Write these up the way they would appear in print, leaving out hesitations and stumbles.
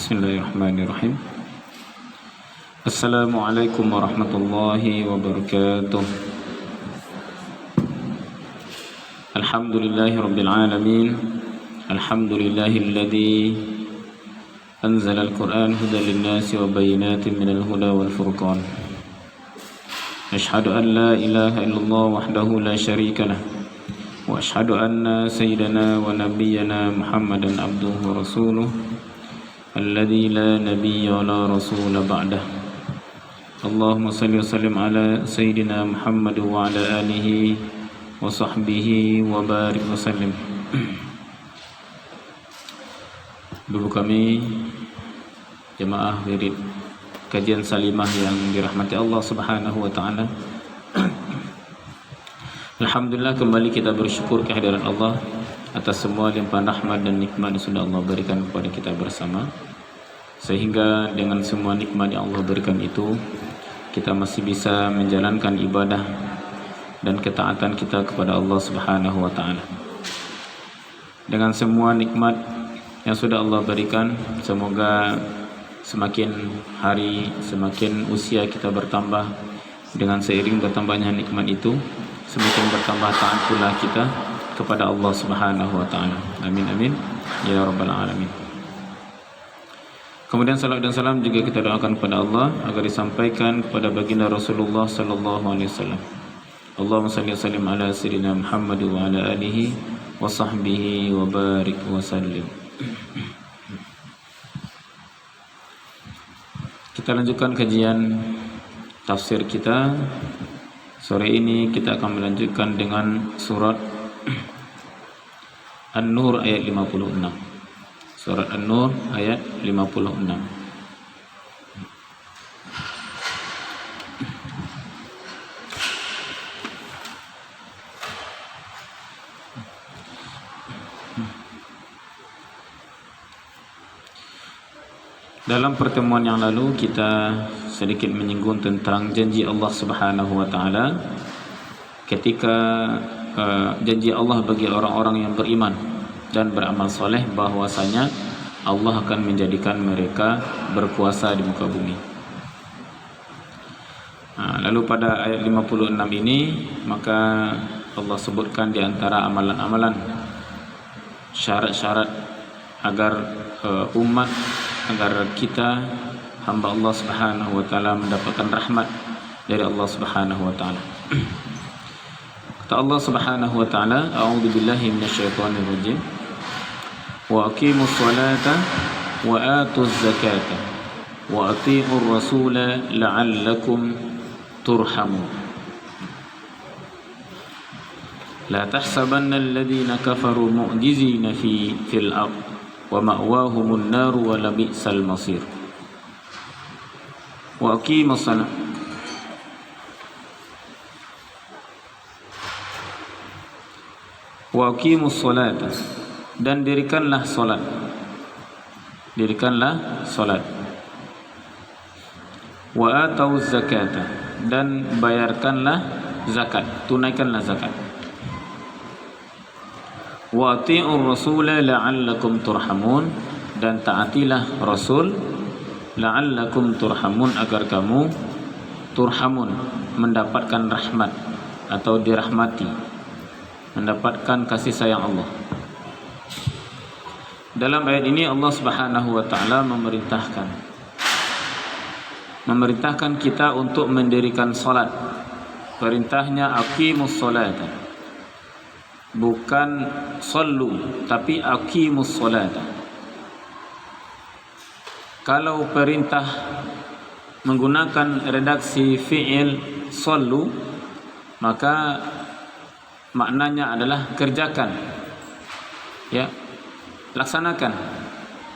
Bismillahirrahmanirrahim. Assalamualaikum warahmatullahi wabarakatuh. Alhamdulillahi rabbil alamin. Alhamdulillahilladzi anzala al-Qur'an hudan lin-nasi wa bayyinatin minal huda wal furqan. Asyhadu an la ilaha illallah wahdahu la syarika lah. Wa asyhadu anna sayyidana wa nabiyyana Muhammadan abduhu wa rasuluh alladzi la nabiyya wa la rasula ba'dah. Allahumma salli wa sallim ala sayyidina Muhammad wa ala alihi wa sahbihi wa barik wa sallim. Dulu kami jemaah wirid kajian salimah yang dirahmati Allah Subhanahu wa taala. Alhamdulillah, kembali kita bersyukur kehadiran Allah atas semua limpahan rahmat dan nikmat yang sudah Allah berikan kepada kita bersama, sehingga dengan semua nikmat yang Allah berikan itu kita masih bisa menjalankan ibadah dan ketaatan kita kepada Allah Subhanahu wa taala. Dengan semua nikmat yang sudah Allah berikan, semoga semakin hari semakin usia kita bertambah, dengan seiring bertambahnya nikmat itu semakin bertambah taat pula kita kepada Allah Subhanahu wa taala. Amin amin ya rabbal alamin. Kemudian salam dan salam juga kita doakan kepada Allah agar disampaikan kepada baginda Rasulullah sallallahu alaihi wasallam. Allahumma shalli wa sallim ala sayyidina Muhammad wa ala alihi wa sahbihi wa barik wa sallim. Kita lanjutkan kajian tafsir kita. Sore ini kita akan melanjutkan dengan surat An-Nur ayat 56. Surat An-Nur ayat 56. Dalam pertemuan yang lalu kita sedikit menyinggung tentang janji Allah Subhanahu wa taala ketika janji Allah bagi orang-orang yang beriman dan beramal soleh, bahwasanya Allah akan menjadikan mereka berkuasa di muka bumi. Lalu pada ayat 56 ini maka Allah sebutkan di antara amalan-amalan syarat-syarat agar umat, agar kita hamba Allah Subhanahu wa taala mendapatkan rahmat dari Allah Subhanahu wa taala. Kata Allah Subhanahu wa taala, a'udzu billahi minasyaitonir rajim. Wa aqimus salata wa atuz zakata wa athi'ur rasula la'allakum turhamun. La tahsabanna alladhina kafaru mu'jizina fil ard wa ma'wahumun nar wa labi'sal masir. Wa aqimus salata wa aqimus salata, dan dirikanlah salat. Dirikanlah salat. Wa atauz zakata, dan bayarkanlah zakat, tunaikanlah zakat. Wa ati'ur rasula la'allakum turhamun, dan taatilah Rasul la'allakum turhamun, agar kamu turhamun, mendapatkan rahmat atau dirahmati, mendapatkan kasih sayang Allah. Dalam ayat ini Allah Subhanahu wa taala memerintahkan kita untuk mendirikan salat. Perintahnya aqimus salata, bukan sallu, tapi aqimus salata. Kalau perintah menggunakan redaksi fi'il sallu, maka maknanya adalah kerjakan, ya, laksanakan,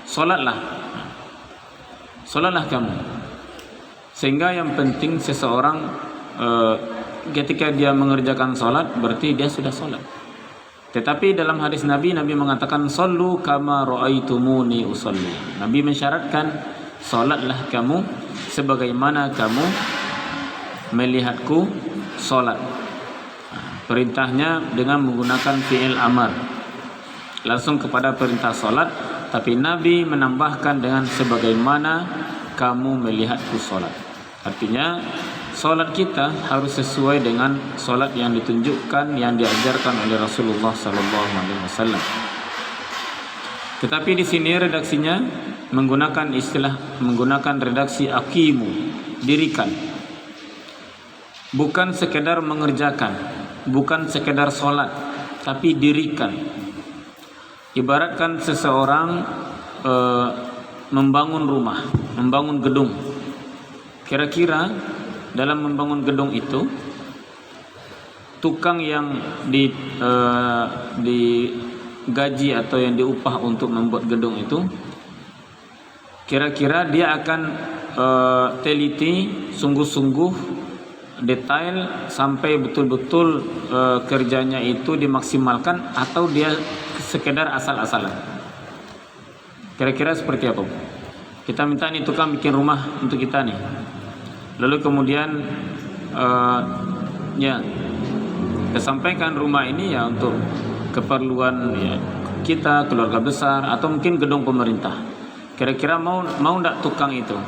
solatlah kamu. Sehingga yang penting seseorang ketika dia mengerjakan solat, berarti dia sudah solat. Tetapi dalam hadis Nabi mengatakan sallu kama ra'aitumuni usalli. Nabi mensyaratkan solatlah kamu sebagaimana kamu melihatku solat. Perintahnya dengan menggunakan fi'il amar, langsung kepada perintah solat, tapi Nabi menambahkan dengan sebagaimana kamu melihatku sholat. Artinya sholat kita harus sesuai dengan sholat yang ditunjukkan, yang diajarkan oleh Rasulullah SAW. Tetapi di sini redaksinya menggunakan redaksi aqimu, dirikan. Bukan sekedar mengerjakan, bukan sekedar sholat, tapi dirikan. Ibaratkan seseorang membangun rumah, membangun gedung. Kira-kira dalam membangun gedung itu, tukang yang digaji atau yang diupah untuk membuat gedung itu, kira-kira dia akan teliti, sungguh-sungguh, detail sampai betul-betul kerjanya itu dimaksimalkan, atau dia sekedar asal-asalan. Kira-kira seperti apa? Kita minta nih tukang bikin rumah untuk kita nih, lalu kemudian kita sampaikan rumah ini ya untuk keperluan ya kita, keluarga besar, atau mungkin gedung pemerintah. Kira-kira mau enggak tukang itu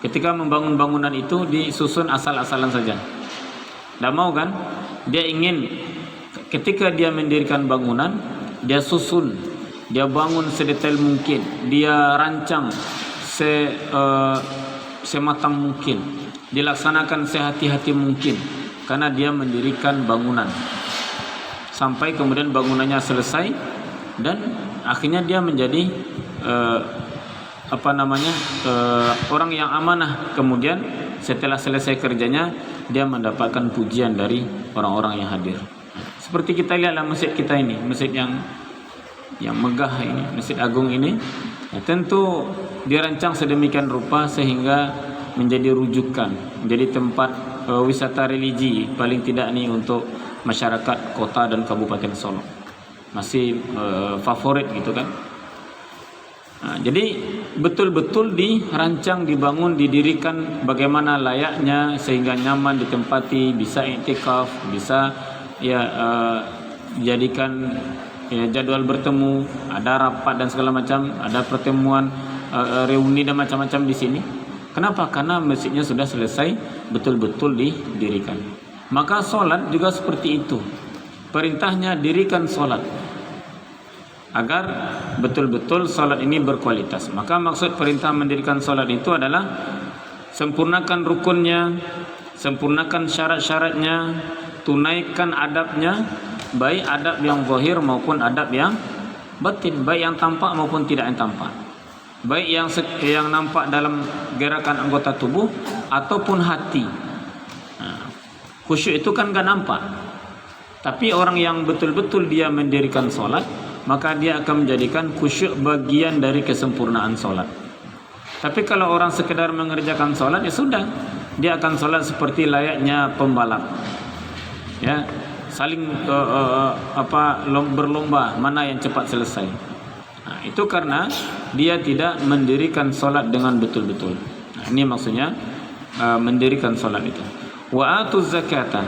ketika membangun bangunan itu disusun asal-asalan saja? Tidak mau kan? Dia ingin ketika dia mendirikan bangunan, dia susun, dia bangun sedetail mungkin, dia rancang sematang mungkin, dilaksanakan sehati-hati mungkin, karena dia mendirikan bangunan sampai kemudian bangunannya selesai, dan akhirnya dia menjadi orang yang amanah. Kemudian setelah selesai kerjanya, dia mendapatkan pujian dari orang-orang yang hadir. Seperti kita lihatlah masjid kita ini, masjid yang megah ini, Masjid Agung ini, ya, tentu dirancang sedemikian rupa sehingga menjadi rujukan, menjadi tempat wisata religi paling tidak nih untuk masyarakat kota dan Kabupaten Solo. Masih favorit gitu kan. Nah, jadi betul-betul dirancang, dibangun, didirikan bagaimana layaknya sehingga nyaman ditempati, bisa iktikaf, bisa dijadikan jadwal bertemu, ada rapat dan segala macam, ada pertemuan, reuni dan macam-macam di sini. Kenapa? Karena masjidnya sudah selesai betul-betul didirikan. Maka sholat juga seperti itu. Perintahnya dirikan sholat agar betul-betul sholat ini berkualitas. Maka maksud perintah mendirikan sholat itu adalah sempurnakan rukunnya, sempurnakan syarat-syaratnya, tunaikan adabnya, baik adab yang zahir maupun adab yang batin, baik yang tampak maupun tidak yang tampak, baik yang nampak dalam gerakan anggota tubuh ataupun hati. Khusyuk itu kan gak nampak, tapi orang yang betul-betul dia mendirikan sholat, maka dia akan menjadikan khusyuk bagian dari kesempurnaan sholat. Tapi kalau orang sekedar mengerjakan sholat, ya sudah, dia akan sholat seperti layaknya pembalap, ya, saling berlomba mana yang cepat selesai. Nah, itu karena dia tidak mendirikan sholat dengan betul-betul. Nah, ini maksudnya mendirikan sholat itu. Wa atuz zakata.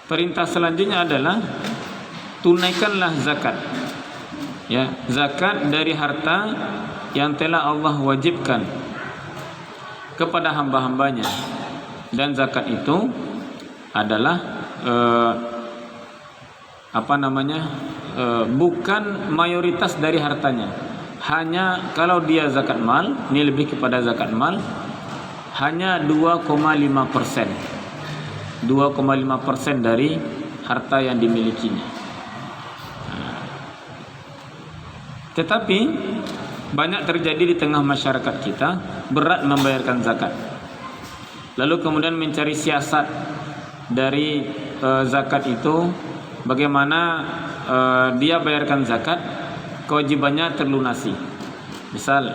Perintah selanjutnya adalah tunaikanlah zakat. Ya, zakat dari harta yang telah Allah wajibkan kepada hamba-hambanya. Dan zakat itu adalah bukan mayoritas dari hartanya. Hanya kalau dia zakat mal, ini lebih kepada zakat mal, hanya 2,5%. 2,5% dari harta yang dimilikinya. Tetapi banyak terjadi di tengah masyarakat kita, berat membayarkan zakat. Lalu kemudian mencari siasat dari zakat itu, bagaimana dia bayarkan zakat, kewajibannya terlunasi. Misal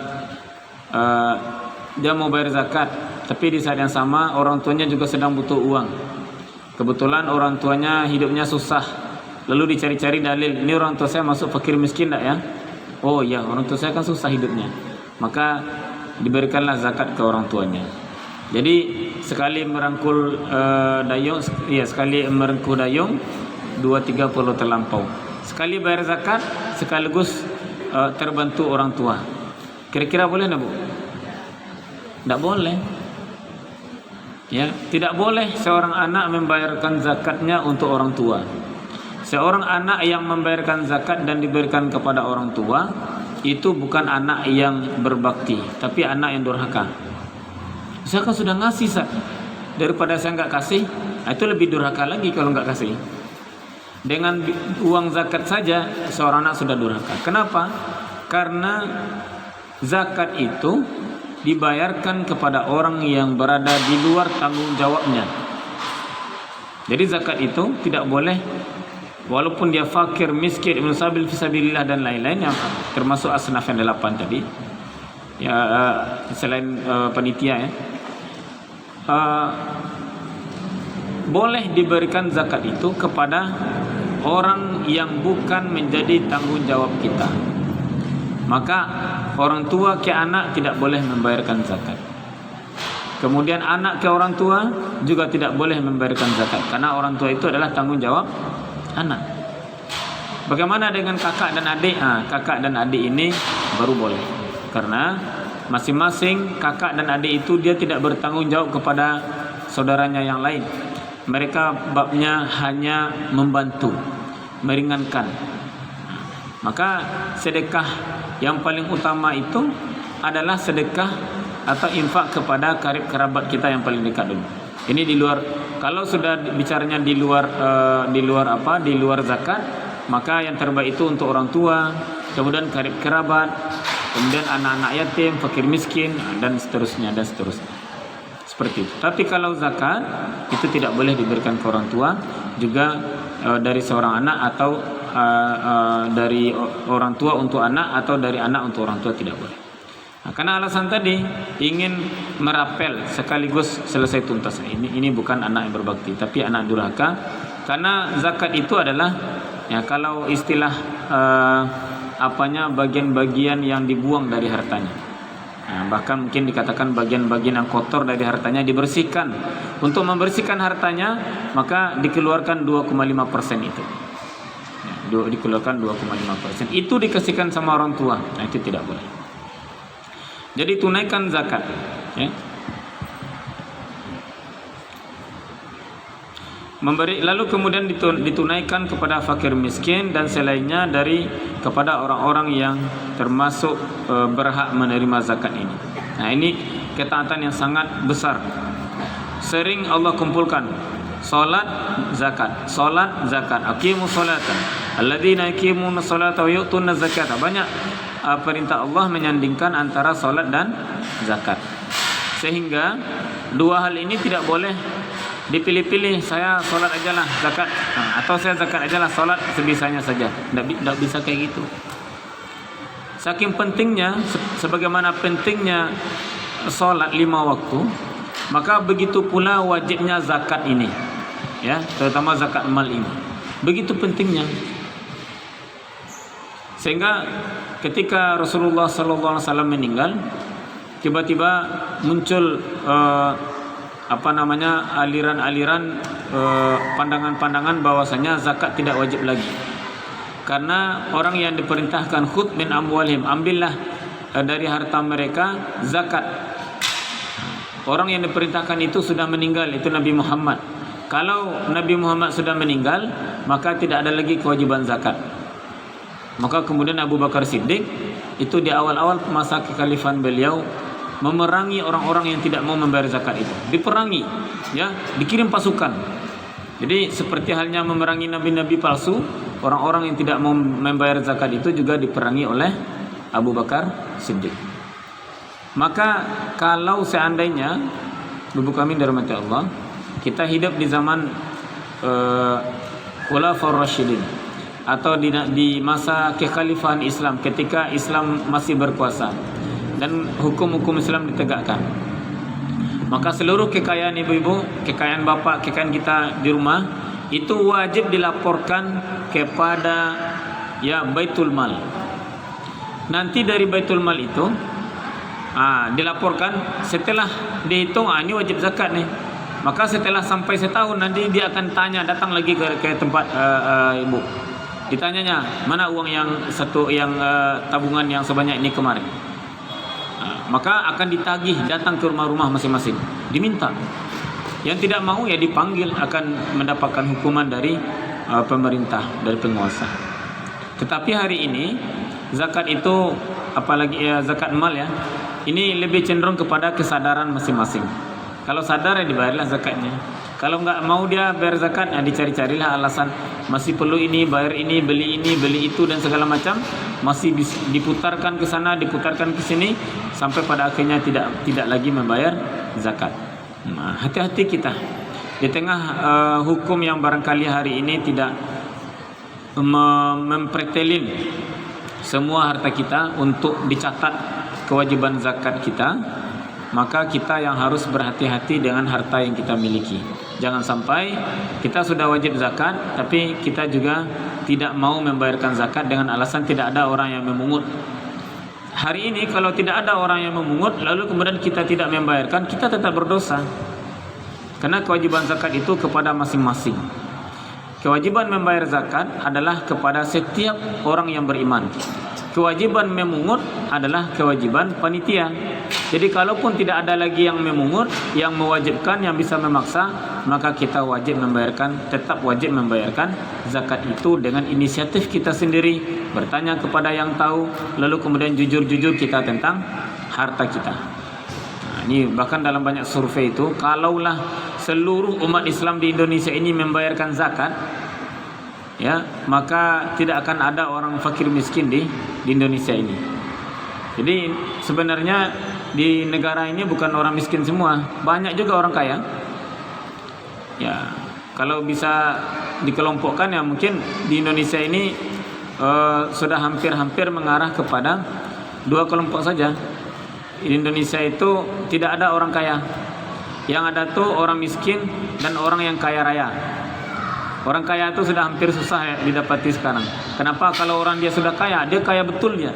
dia mau bayar zakat, tapi di saat yang sama orang tuanya juga sedang butuh uang. Kebetulan orang tuanya hidupnya susah, lalu dicari-cari dalil, ini orang tua saya masuk fakir miskin tak ya? Oh ya, orang tua saya kan susah hidupnya, maka diberikanlah zakat ke orang tuanya. Jadi sekali merangkul dayung, ya sekali merangkul dayung 2-3 pulau terlampau. sekali bayar zakat sekaligus terbantu orang tua. Kira-kira boleh enggak, Bu? Tidak boleh. Ya, tidak boleh seorang anak membayarkan zakatnya untuk orang tua. Seorang anak yang membayarkan zakat dan diberikan kepada orang tua itu bukan anak yang berbakti, tapi anak yang durhaka. Saya kan sudah ngasih, daripada saya nggak kasih, itu lebih durhaka lagi kalau nggak kasih. Dengan uang zakat saja seorang anak sudah durhaka. Kenapa? Karena zakat itu dibayarkan kepada orang yang berada di luar tanggung jawabnya. Jadi zakat itu tidak boleh, walaupun dia fakir, miskin, ibn sabil, fisabilillah dan lain-lain yang termasuk asnaf yang 8 tadi. Ya, selain panitia ya. Boleh diberikan zakat itu kepada orang yang bukan menjadi tanggung jawab kita. Maka orang tua ke anak tidak boleh membayarkan zakat. Kemudian anak ke orang tua juga tidak boleh membayarkan zakat, karena orang tua itu adalah tanggung jawab anak. Bagaimana dengan kakak dan adik? Kakak dan adik ini baru boleh, karena masing-masing kakak dan adik itu dia tidak bertanggung jawab kepada saudaranya yang lain. Mereka babnya hanya membantu, meringankan. Maka sedekah yang paling utama itu adalah sedekah atau infak kepada karib kerabat kita yang paling dekat dulu. Ini di luar, kalau sudah bicaranya di luar zakat, maka yang terbaik itu untuk orang tua, kemudian karib kerabat, kemudian anak-anak yatim, fakir miskin, dan seterusnya. Seperti itu. Tapi kalau zakat itu tidak boleh diberikan ke orang tua, juga dari seorang anak atau dari orang tua untuk anak atau dari anak untuk orang tua tidak boleh. Karena alasan tadi ingin merapel sekaligus selesai tuntas. Ini bukan anak yang berbakti, tapi anak durhaka. Karena zakat itu adalah ya, kalau istilah bagian-bagian yang dibuang dari hartanya. Bahkan mungkin dikatakan bagian-bagian yang kotor dari hartanya dibersihkan. Untuk membersihkan hartanya maka dikeluarkan 2,5% itu. Dikeluarkan 2,5%. Itu dikasihkan sama orang tua. Nah, itu tidak boleh. Jadi tunaikan zakat. Ya. Lalu kemudian ditunaikan kepada fakir miskin dan selainnya kepada orang-orang yang termasuk berhak menerima zakat ini. Nah, ini ketaatan yang sangat besar. Sering Allah kumpulkan salat zakat, aqimus salata alladzina yuqimuna salata wa yu'tuna zakata. Banyak perintah Allah menyandingkan antara salat dan zakat. Sehingga dua hal ini tidak boleh dipilih-pilih, saya sholat aja lah zakat, atau saya zakat aja lah sholat, sebisanya saja. Tidak bisa kayak gitu. Saking pentingnya, sebagaimana pentingnya sholat 5 waktu, maka begitu pula wajibnya zakat ini, ya, terutama zakat mal ini. Begitu pentingnya. Sehingga ketika Rasulullah SAW meninggal, tiba-tiba muncul aliran-aliran pandangan-pandangan bahwasanya zakat tidak wajib lagi. Karena orang yang diperintahkan khudh min amwalihim, ambillah dari harta mereka zakat. Orang yang diperintahkan itu sudah meninggal, itu Nabi Muhammad. Kalau Nabi Muhammad sudah meninggal, maka tidak ada lagi kewajiban zakat. Maka kemudian Abu Bakar Siddiq itu di awal-awal masa kekhalifahan beliau memerangi orang-orang yang tidak mau membayar zakat itu. Diperangi, ya, dikirim pasukan. Jadi seperti halnya memerangi nabi-nabi palsu, orang-orang yang tidak mau membayar zakat itu juga diperangi oleh Abu Bakar Siddiq. Maka kalau seandainya ibu kami dirahmati Allah, kita hidup di zaman Khulafaur Rasyidin atau di masa kekhalifahan Islam, ketika Islam masih berkuasa dan hukum-hukum Islam ditegakkan, maka seluruh kekayaan ibu-ibu, kekayaan bapak, kekayaan kita di rumah itu wajib dilaporkan kepada Baitul Mal. Nanti dari Baitul Mal itu dilaporkan, setelah dihitung ini wajib zakat nih. Maka setelah sampai setahun nanti dia akan datang lagi ke tempat ibu. Ditanyanya, mana uang yang tabungan yang sebanyak ini kemarin? Maka akan ditagih datang ke rumah-rumah masing-masing, diminta. Yang tidak mau ya dipanggil, akan mendapatkan hukuman dari pemerintah, dari penguasa. Tetapi hari ini zakat itu, apalagi zakat mal ya, ini lebih cenderung kepada kesadaran masing-masing. Kalau sadar ya dibayarlah zakatnya. Kalau nggak mau dia bayar zakat, ya dicari-carilah alasan, masih perlu ini, bayar ini, beli itu dan segala macam, masih diputarkan ke sana, diputarkan ke sini, sampai pada akhirnya tidak lagi membayar zakat. Nah, hati-hati kita di tengah hukum yang barangkali hari ini tidak mempretelin semua harta kita untuk dicatat kewajiban zakat kita. Maka kita yang harus berhati-hati dengan harta yang kita miliki. Jangan sampai kita sudah wajib zakat, tapi kita juga tidak mau membayarkan zakat dengan alasan tidak ada orang yang memungut. Hari ini kalau tidak ada orang yang memungut, lalu kemudian kita tidak membayarkan, kita tetap berdosa. Karena kewajiban zakat itu kepada masing-masing. Kewajiban membayar zakat adalah kepada setiap orang yang beriman. Kewajiban memungut adalah kewajiban panitia. Jadi kalaupun tidak ada lagi yang memungut, yang mewajibkan, yang bisa memaksa, maka kita tetap wajib membayarkan zakat itu dengan inisiatif kita sendiri, bertanya kepada yang tahu, lalu kemudian jujur-jujur kita tentang harta kita. Nah, ini bahkan dalam banyak survei itu, kalaulah seluruh umat Islam di Indonesia ini membayarkan zakat, ya, maka tidak akan ada orang fakir miskin di Indonesia ini. Jadi sebenarnya di negara ini bukan orang miskin semua, banyak juga orang kaya. Ya, kalau bisa dikelompokkan ya mungkin di Indonesia ini sudah hampir-hampir mengarah kepada dua kelompok saja. Di Indonesia itu tidak ada orang kaya. Yang ada tuh orang miskin dan orang yang kaya raya. Orang kaya itu sudah hampir susah ya didapati sekarang. Kenapa? Kalau orang dia sudah kaya, dia kaya betul dia.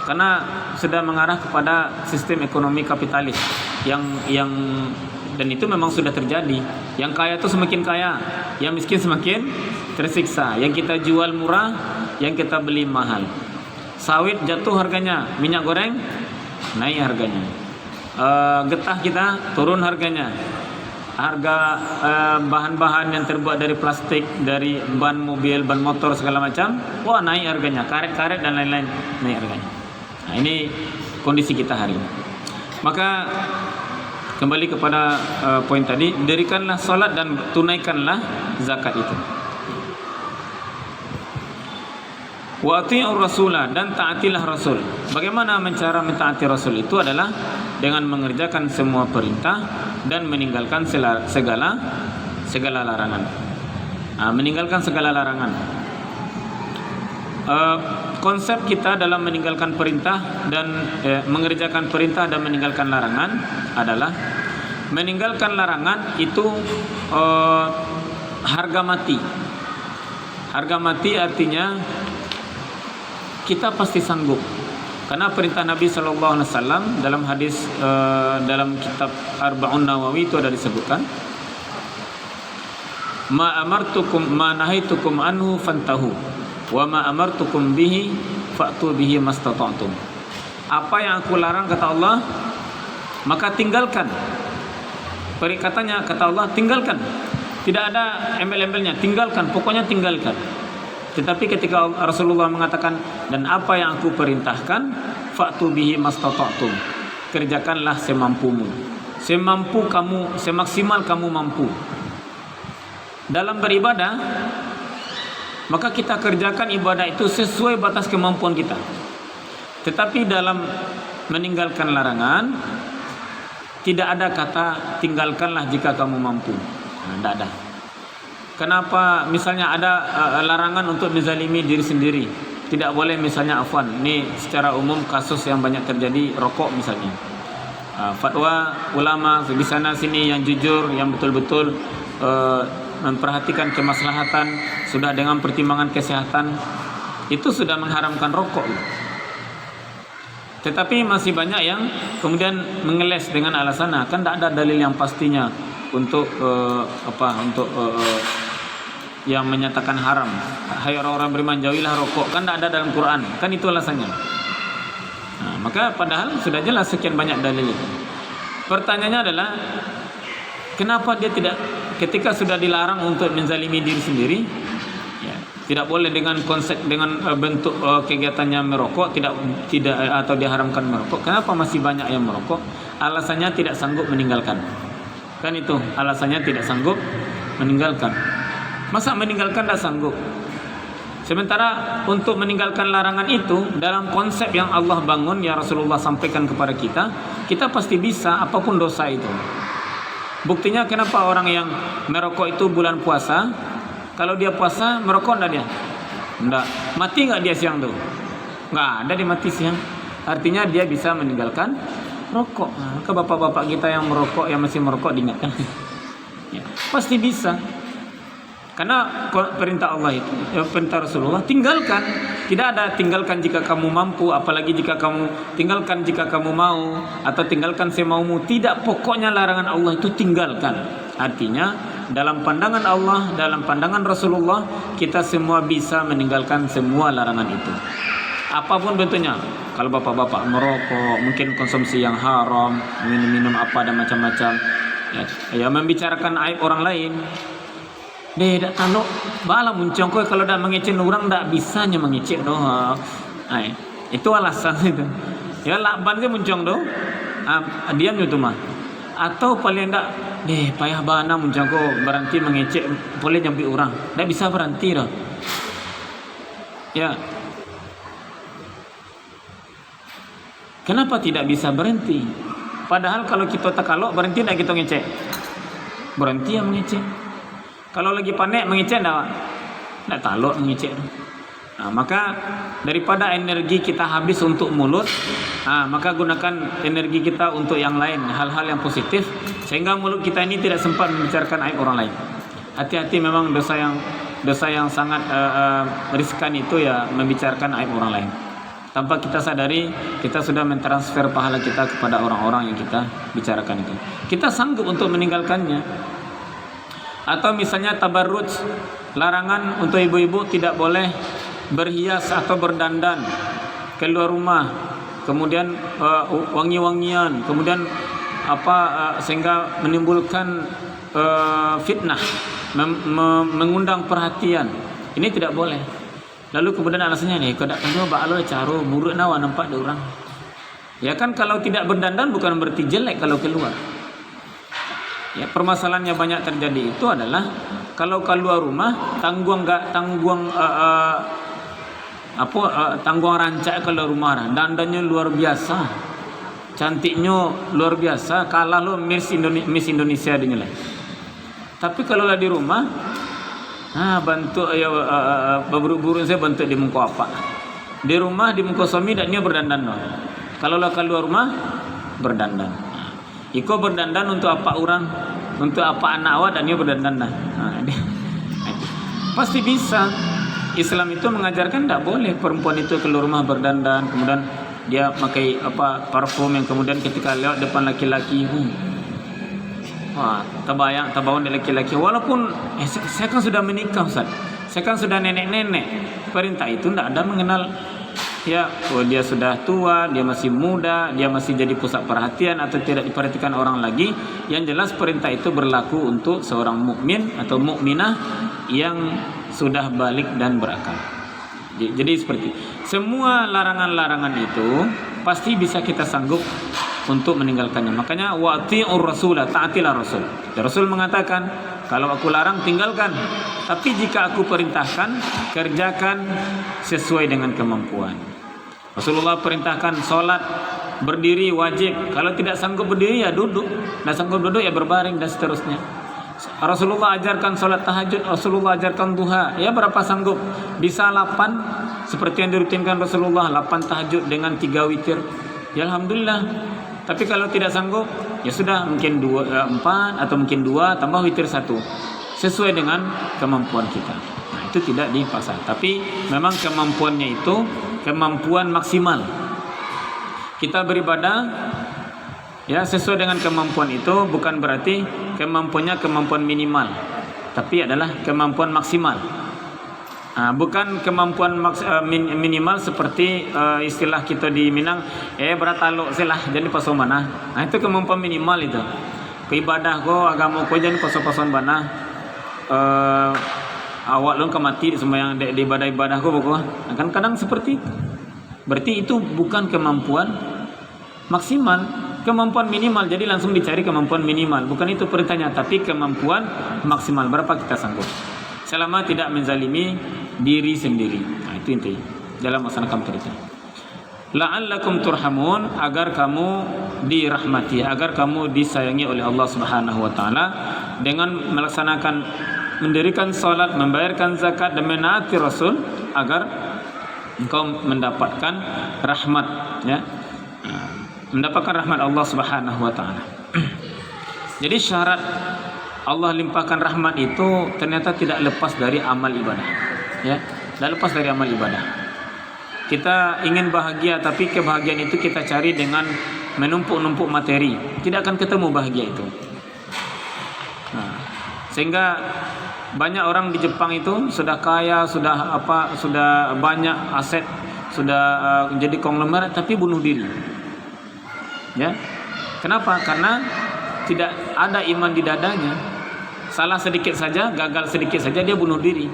Karena sudah mengarah kepada sistem ekonomi kapitalis yang dan itu memang sudah terjadi. Yang kaya itu semakin kaya, yang miskin semakin tersiksa. Yang kita jual murah, yang kita beli mahal. Sawit jatuh harganya, minyak goreng naik harganya. Getah kita turun harganya. Harga bahan-bahan yang terbuat dari plastik, dari ban mobil, ban motor segala macam, wah naik harganya. Karet-karet dan lain-lain naik harganya. Nah, ini kondisi kita hari ini. Maka kembali kepada poin tadi, dirikanlah salat dan tunaikanlah zakat itu. Wa ati'ur rasula, dan taatilah rasul. Bagaimana cara mentaati rasul itu adalah dengan mengerjakan semua perintah dan meninggalkan segala larangan. Meninggalkan segala larangan. Konsep kita dalam meninggalkan perintah dan mengerjakan perintah dan meninggalkan larangan adalah meninggalkan larangan itu harga mati. Harga mati artinya kita pasti sanggup. Karena perintah Nabi SAW dalam hadis dalam kitab Arba'un Nawawi itu ada disebutkan, ma amartukum ma nahaitukum anhu fantahu wa ma amartukum bihi fa'tu bihi mastata'tum. Apa yang aku larang kata Allah, maka tinggalkan. Perikatanya kata Allah, tinggalkan. Tidak ada embel-embelnya, tinggalkan, pokoknya tinggalkan. Tetapi ketika Rasulullah mengatakan, dan apa yang aku perintahkan, fa'tu bihi mastata'tum, kerjakanlah semampumu, semampu kamu, semaksimal kamu mampu. Dalam beribadah, maka kita kerjakan ibadah itu sesuai batas kemampuan kita. Tetapi dalam meninggalkan larangan, tidak ada kata tinggalkanlah jika kamu mampu. Tidak ada. Kenapa misalnya ada larangan untuk menzalimi diri sendiri? Tidak boleh misalnya afwan. Ini secara umum kasus yang banyak terjadi, rokok misalnya. Fatwa ulama di sana sini yang jujur, yang betul-betul memperhatikan kemaslahatan, sudah dengan pertimbangan kesehatan, itu sudah mengharamkan rokok. Tetapi masih banyak yang kemudian mengeles dengan alasan kan tidak ada dalil yang pastinya untuk yang menyatakan haram. Hai orang-orang beriman, jauhilah rokok. Kan tidak ada dalam Quran. Kan itu alasannya. Nah, maka padahal sudah jelas sekian banyak dalil itu. Pertanyaannya adalah, kenapa dia tidak, ketika sudah dilarang untuk menzalimi diri sendiri, ya, tidak boleh dengan konsep, dengan bentuk kegiatannya merokok, tidak atau diharamkan merokok. Kenapa masih banyak yang merokok? Alasannya tidak sanggup meninggalkan. Kan itu alasannya, tidak sanggup meninggalkan. Masa meninggalkan tidak sanggup? Sementara untuk meninggalkan larangan itu dalam konsep yang Allah bangun, yang Rasulullah sampaikan kepada kita, kita pasti bisa apapun dosa itu. Buktinya kenapa orang yang merokok itu bulan puasa, kalau dia puasa merokok enggak dia? Enggak. Mati enggak dia siang tuh? Enggak ada dia mati siang. Artinya dia bisa meninggalkan rokok. Nah, ke bapak-bapak kita yang merokok, yang masih merokok, diingatkan. Ya, pasti bisa. Karena perintah Allah itu, perintah Rasulullah, tinggalkan. Tidak ada tinggalkan jika kamu mampu, apalagi jika kamu tinggalkan jika kamu mau, atau tinggalkan semaumu. Tidak, pokoknya larangan Allah itu tinggalkan. Artinya dalam pandangan Allah, dalam pandangan Rasulullah, kita semua bisa meninggalkan semua larangan itu, apapun bentuknya. Kalau bapak-bapak merokok, mungkin konsumsi yang haram, minum-minum apa dan macam-macam, ya membicarakan aib orang lain. Dak talok bala muncung kowe kalau dak mengecek orang dak bisanya mengecek doh. Itu alasan itu. Ya lakban ke muncung doh. Diam itu mah. Atau paling dak payah bana muncung ko berhenti mengecek boleh nyampi orang. Dak bisa berhenti doh. Ya. Kenapa tidak bisa berhenti? Padahal kalau kita takalok berhenti dak kita ngecek. Berhenti ya mengecek. Kalau lagi panik mengecek enggak talok mengecek. Nah, maka daripada energi kita habis untuk mulut, maka gunakan energi kita untuk yang lain, hal-hal yang positif, sehingga mulut kita ini tidak sempat membicarakan aib orang lain. Hati-hati, memang dosa yang sangat riskan itu ya, membicarakan aib orang lain. Tanpa kita sadari, kita sudah mentransfer pahala kita kepada orang-orang yang kita bicarakan itu. Kita sanggup untuk meninggalkannya. Atau misalnya tabarruj, larangan untuk ibu-ibu tidak boleh berhias atau berdandan keluar rumah, kemudian wangi-wangian, kemudian sehingga menimbulkan fitnah, mengundang perhatian. Ini tidak boleh. Lalu kemudian alasannya nih, kada kanu ba'alo caro buruk nawa nampak de orang. Ya kan, kalau tidak berdandan bukan berarti jelek kalau keluar. Ya, permasalahannya banyak terjadi itu adalah kalau keluar rumah tangguang rancak keluar rumah, dandannya luar biasa, cantiknya luar biasa, kalah lo Miss Indonesia dinilai. Tapi kalau lah di rumah, bantu baburu-burun saya bantu di muka apa? Di rumah di muka suami dan dia berdandan no. Kalau lah keluar rumah berdandan. Iko berdandan untuk apa orang? Untuk apa anak awak dan dia berdandan dah. Pasti bisa. Islam itu mengajarkan tak boleh perempuan itu keluar rumah berdandan, kemudian dia pakai parfum yang kemudian ketika lewat depan laki-laki, terbayang dari laki-laki. Walaupun saya kan sudah menikah, Ustaz. Saya kan sudah nenek-nenek. Perintah itu tidak ada mengenal. Ya, dia sudah tua, dia masih muda, dia masih jadi pusat perhatian atau tidak diperhatikan orang lagi. Yang jelas perintah itu berlaku untuk seorang mukmin atau mukminah yang sudah balik dan berakal. Jadi seperti semua larangan-larangan itu pasti bisa kita sanggup untuk meninggalkannya. Makanya wa'ti'ur rasulah, taatilah Rasul. Rasul mengatakan, kalau aku larang tinggalkan, tapi jika aku perintahkan kerjakan sesuai dengan kemampuan. Rasulullah perintahkan sholat berdiri wajib. Kalau tidak sanggup berdiri ya duduk, tidak sanggup duduk ya berbaring dan seterusnya. Rasulullah ajarkan sholat tahajud, Rasulullah ajarkan duha. Ya berapa sanggup? Bisa 8 seperti yang dirutinkan Rasulullah, 8 tahajud dengan 3 witir. Ya alhamdulillah. Tapi kalau tidak sanggup, ya sudah, mungkin 4 atau mungkin 2 tambah witir 1 sesuai dengan kemampuan kita. Nah, itu tidak dipaksa. Tapi memang kemampuannya itu kemampuan maksimal. Kita beribadah ya sesuai dengan kemampuan itu, bukan berarti kemampuannya kemampuan minimal. tapi adalah kemampuan maksimal. Bukan kemampuan minimal seperti istilah kita di Minang, berataluk silah jadi paso mana. Itu kemampuan minimal itu. Keibadah ko, agama ko jadi paso-pason bana. Awak lu mati sembahyang di ibadah ko pokok. Kan kadang seperti itu. Berarti itu bukan kemampuan maksimal, kemampuan minimal. Jadi langsung dicari kemampuan minimal. Bukan itu perintahnya, tapi kemampuan maksimal. Berapa kita sanggup? Selama tidak menzalimi diri sendiri. Itu intinya dalam melaksanakan perintah. La'allakum turhamun, agar kamu dirahmati, agar kamu disayangi oleh Allah Subhanahu wa taala dengan mendirikan salat, membayarkan zakat dan menaati Rasul, agar engkau mendapatkan rahmat, ya. Mendapatkan rahmat Allah Subhanahu wa taala. Jadi syarat Allah limpahkan rahmat itu ternyata tidak lepas dari amal ibadah, ya. Tidak lepas dari amal ibadah. Kita ingin bahagia, tapi kebahagiaan itu kita cari dengan menumpuk-numpuk materi, tidak akan ketemu bahagia itu. Sehingga banyak orang di Jepang itu sudah kaya, sudah banyak aset, sudah jadi konglomerat, tapi bunuh diri. Ya, kenapa? Karena tidak ada iman di dadanya. Salah sedikit saja, gagal sedikit saja, dia bunuh diri.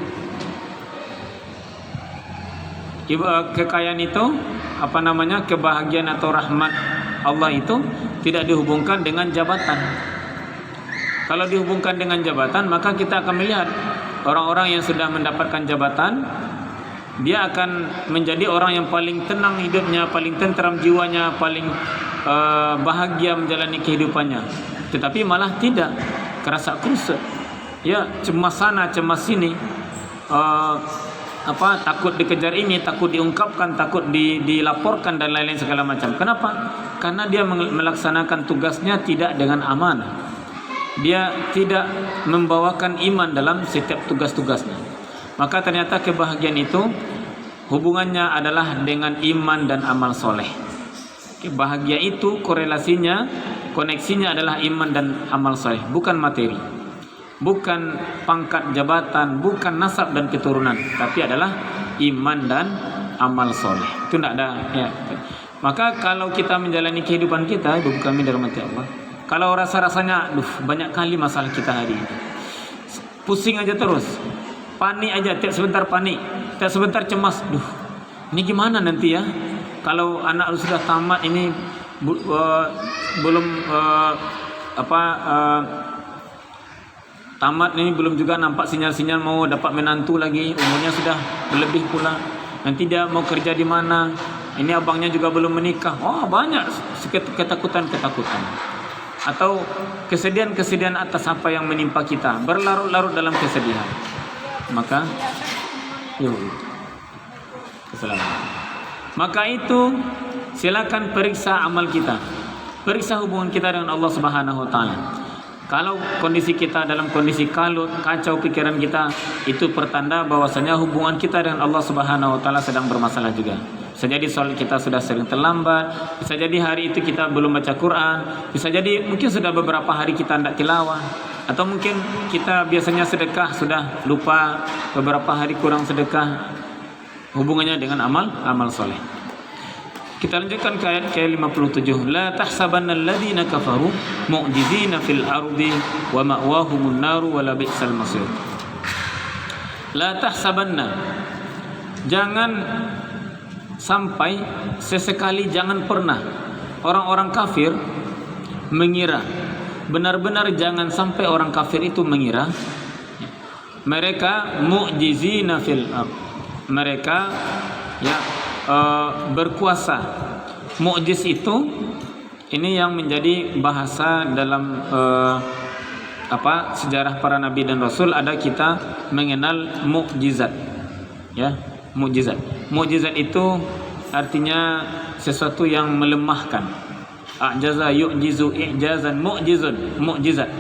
Kekayaan itu, kebahagiaan atau rahmat Allah itu tidak dihubungkan dengan jabatan. Kalau dihubungkan dengan jabatan, maka kita akan melihat orang-orang yang sudah mendapatkan jabatan, dia akan menjadi orang yang paling tenang hidupnya, paling tentram jiwanya, paling bahagia menjalani kehidupannya. Tetapi malah tidak, kerasa kusut, ya, cemas sana, cemas sini, takut dikejar ini, takut diungkapkan, takut dilaporkan dan lain-lain segala macam. Kenapa? Karena dia melaksanakan tugasnya tidak dengan amanah. Dia tidak membawakan iman dalam setiap tugas-tugasnya. Maka ternyata kebahagiaan itu hubungannya adalah dengan iman dan amal soleh. Bahagia itu koneksinya adalah iman dan amal soleh, bukan materi, bukan pangkat jabatan, bukan nasab dan keturunan, tapi adalah iman dan amal soleh. Itu tidak ada, ya. Maka kalau kita menjalani kehidupan kita, ibu kami dirahmati Allah, kalau rasa-rasanya banyak kali masalah kita hari ini, pusing aja terus, panik aja, tiap sebentar panik, tiap sebentar cemas, ini gimana nanti ya, kalau anak sudah tamat ini belum tamat ini, belum juga nampak sinyal-sinyal mau dapat menantu lagi, umurnya sudah berlebih pula, nanti dia mau kerja di mana, ini abangnya juga belum menikah. Banyak ketakutan-ketakutan atau kesedihan-kesedihan atas apa yang menimpa kita, berlarut-larut dalam kesedihan. Maka keselamatan. Maka itu silakan periksa amal kita, periksa hubungan kita dengan Allah Subhanahu wa taala. Kalau kondisi kita dalam kondisi kalut, kacau pikiran kita, itu pertanda bahwasanya hubungan kita dengan Allah Subhanahu wa taala sedang bermasalah juga. Bisa jadi salat kita sudah sering terlambat, bisa jadi hari itu kita belum baca Quran, bisa jadi mungkin sudah beberapa hari kita tidak tilawah, atau mungkin kita biasanya sedekah sudah lupa, beberapa hari kurang sedekah. Hubungannya dengan amal soleh. Kita lanjutkan ke ayat ke-57. La tahsabanna alladhina kafaru mu'jizina fil ardi wa ma'wahumun naru wa la bi'sal masir. La tahsabanna, jangan sampai, sesekali jangan pernah orang-orang kafir mengira, benar-benar jangan sampai orang kafir itu mengira mereka mu'jizina fil ard, mereka berkuasa. Mu'jiz itu ini yang menjadi bahasa dalam sejarah para nabi dan rasul, ada kita mengenal mukjizat, ya, mukjizat. Mukjizat itu artinya sesuatu yang melemahkan. Ajaza yu'jizu i'jazan mu'jizun, mukjizat,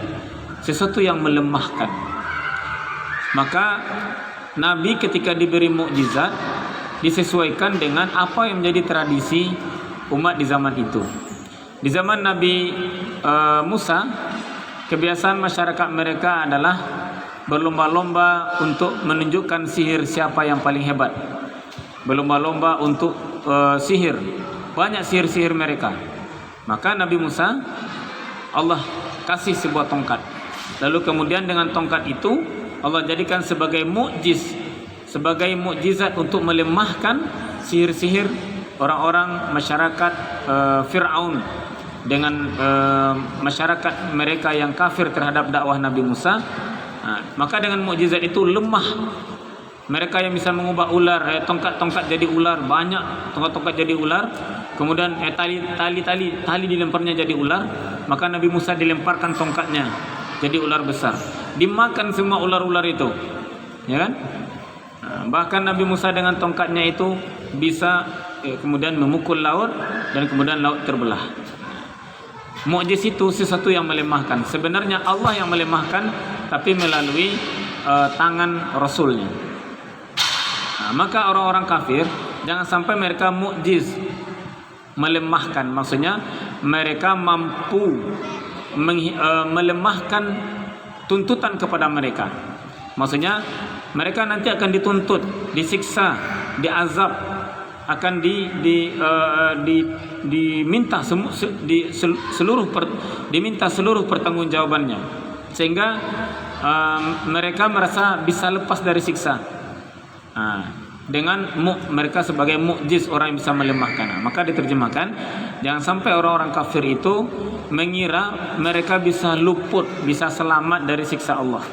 sesuatu yang melemahkan. Maka nabi ketika diberi mukjizat disesuaikan dengan apa yang menjadi tradisi umat di zaman itu. Di zaman Nabi Musa, kebiasaan masyarakat mereka adalah berlomba-lomba untuk menunjukkan sihir siapa yang paling hebat. Berlomba-lomba untuk sihir. Banyak sihir-sihir mereka. Maka Nabi Musa, Allah kasih sebuah tongkat. Lalu kemudian dengan tongkat itu Allah jadikan sebagai mukjizat untuk melemahkan sihir-sihir orang-orang masyarakat Fir'aun dengan masyarakat mereka yang kafir terhadap dakwah Nabi Musa. Maka dengan mukjizat itu lemah mereka yang bisa mengubah ular, tongkat-tongkat jadi ular, banyak tongkat-tongkat jadi ular. Kemudian tali dilemparnya jadi ular. Maka Nabi Musa dilemparkan tongkatnya jadi ular besar. Dimakan semua ular-ular itu, ya kan? Bahkan Nabi Musa dengan tongkatnya itu bisa kemudian memukul laut dan kemudian laut terbelah. Mukjiz itu sesuatu yang melemahkan. Sebenarnya Allah yang melemahkan, tapi melalui tangan Rasulnya. Maka orang-orang kafir jangan sampai mereka mukjiz melemahkan. Maksudnya mereka mampu melemahkan tuntutan kepada mereka. Maksudnya mereka nanti akan dituntut, disiksa, diazab, akan diminta seluruh pertanggungjawabannya, sehingga mereka merasa bisa lepas dari siksa. Dengan mereka sebagai mukjiz, orang yang bisa melemahkan. Maka diterjemahkan, jangan sampai orang-orang kafir itu mengira mereka bisa luput, bisa selamat dari siksa Allah.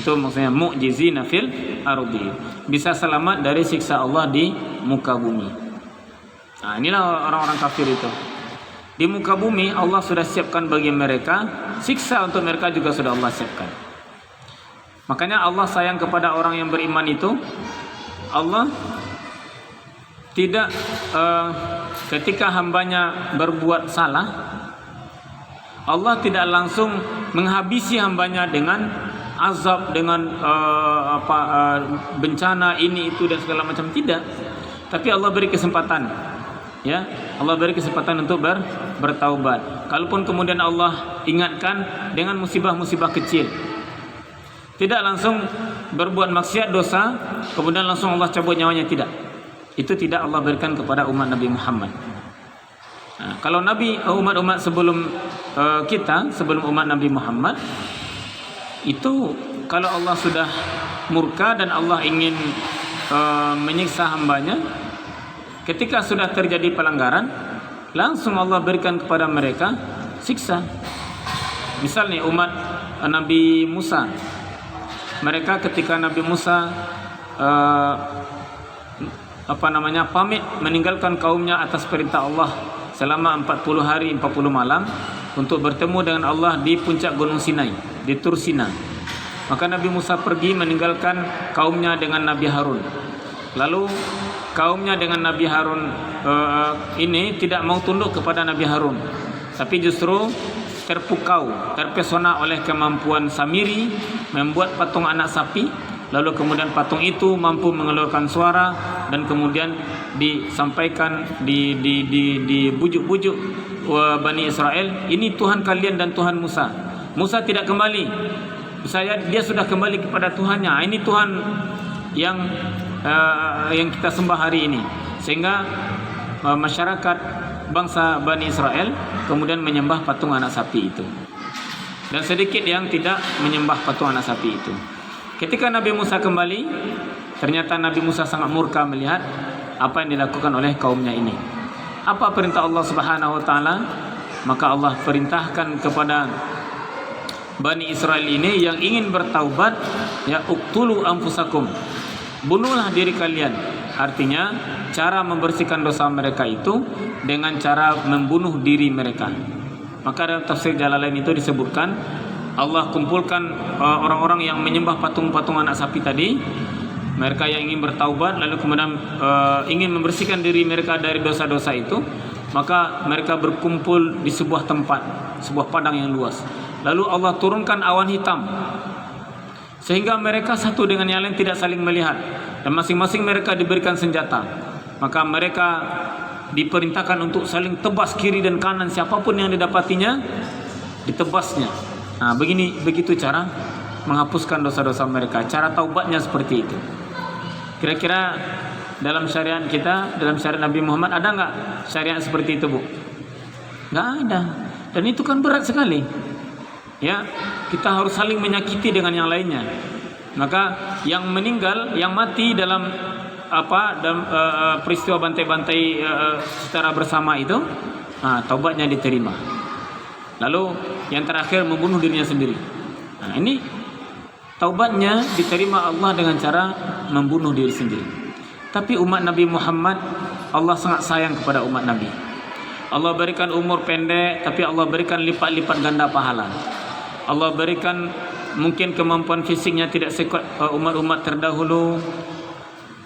Itu maksudnya mukjizina fil ardi, bisa selamat dari siksa Allah di muka bumi. Inilah orang-orang kafir itu. Di muka bumi Allah sudah siapkan bagi mereka siksa, untuk mereka juga sudah Allah siapkan. Makanya Allah sayang kepada orang yang beriman itu. Allah tidak ketika hambanya berbuat salah, Allah tidak langsung menghabisi hambanya dengan azab, dengan bencana ini itu dan segala macam, tidak. Tapi Allah beri kesempatan, ya, Allah beri kesempatan untuk bertaubat. Kalaupun kemudian Allah ingatkan dengan musibah-musibah kecil, tidak langsung berbuat maksiat dosa kemudian langsung Allah cabut nyawanya, tidak. Itu tidak Allah berikan kepada umat Nabi Muhammad. Kalau umat-umat sebelum kita, sebelum umat Nabi Muhammad, itu kalau Allah sudah murka dan Allah ingin menyiksa hambanya, ketika sudah terjadi pelanggaran, langsung Allah berikan kepada mereka siksa. Misalnya umat Nabi Musa, mereka ketika Nabi Musa pamit meninggalkan kaumnya atas perintah Allah selama 40 hari 40 malam untuk bertemu dengan Allah di puncak Gunung Sinai, di Tur Sina. Maka Nabi Musa pergi meninggalkan kaumnya dengan Nabi Harun. Lalu kaumnya dengan Nabi Harun ini tidak mau tunduk kepada Nabi Harun, tapi justru terpukau, terpesona oleh kemampuan Samiri membuat patung anak sapi. Lalu kemudian patung itu mampu mengeluarkan suara dan kemudian disampaikan, dibujuk-bujuk Bani Israel, ini Tuhan kalian dan Tuhan Musa. Musa tidak kembali, dia sudah kembali kepada Tuhannya. Ini Tuhan yang kita sembah hari ini. Sehingga masyarakat bangsa Bani Israel kemudian menyembah patung anak sapi itu, dan sedikit yang tidak menyembah patung anak sapi itu. Ketika Nabi Musa kembali, ternyata Nabi Musa sangat murka melihat apa yang dilakukan oleh kaumnya ini. Apa perintah Allah Subhanahu wa taala? Maka Allah perintahkan kepada Bani Israel ini yang ingin bertaubat, ya, uqtulu anfusakum, bunuhlah diri kalian. Artinya cara membersihkan dosa mereka itu dengan cara membunuh diri mereka. Maka dalam tafsir Jalalain itu disebutkan, Allah kumpulkan orang-orang yang menyembah patung-patung anak sapi tadi, mereka yang ingin bertaubat lalu kemudian ingin membersihkan diri mereka dari dosa-dosa itu. Maka mereka berkumpul di sebuah tempat, sebuah padang yang luas. Lalu Allah turunkan awan hitam sehingga mereka satu dengan yang lain tidak saling melihat, dan masing-masing mereka diberikan senjata. Maka mereka diperintahkan untuk saling tebas kiri dan kanan, siapapun yang didapatinya ditebasnya. Begitu cara menghapuskan dosa-dosa mereka. Cara taubatnya seperti itu. Kira-kira dalam syariat kita, dalam syariat Nabi Muhammad ada nggak syariat seperti itu, Bu? Nggak ada. Dan itu kan berat sekali. Ya, kita harus saling menyakiti dengan yang lainnya. Maka yang meninggal, yang mati dalam peristiwa bantai-bantai secara bersama itu, taubatnya diterima. Lalu yang terakhir membunuh dirinya sendiri. Nah, ini taubatnya diterima Allah dengan cara membunuh diri sendiri. Tapi umat Nabi Muhammad, Allah sangat sayang kepada umat Nabi. Allah berikan umur pendek, tapi Allah berikan lipat-lipat ganda pahala. Allah berikan mungkin kemampuan fisiknya tidak sekuat umat-umat terdahulu.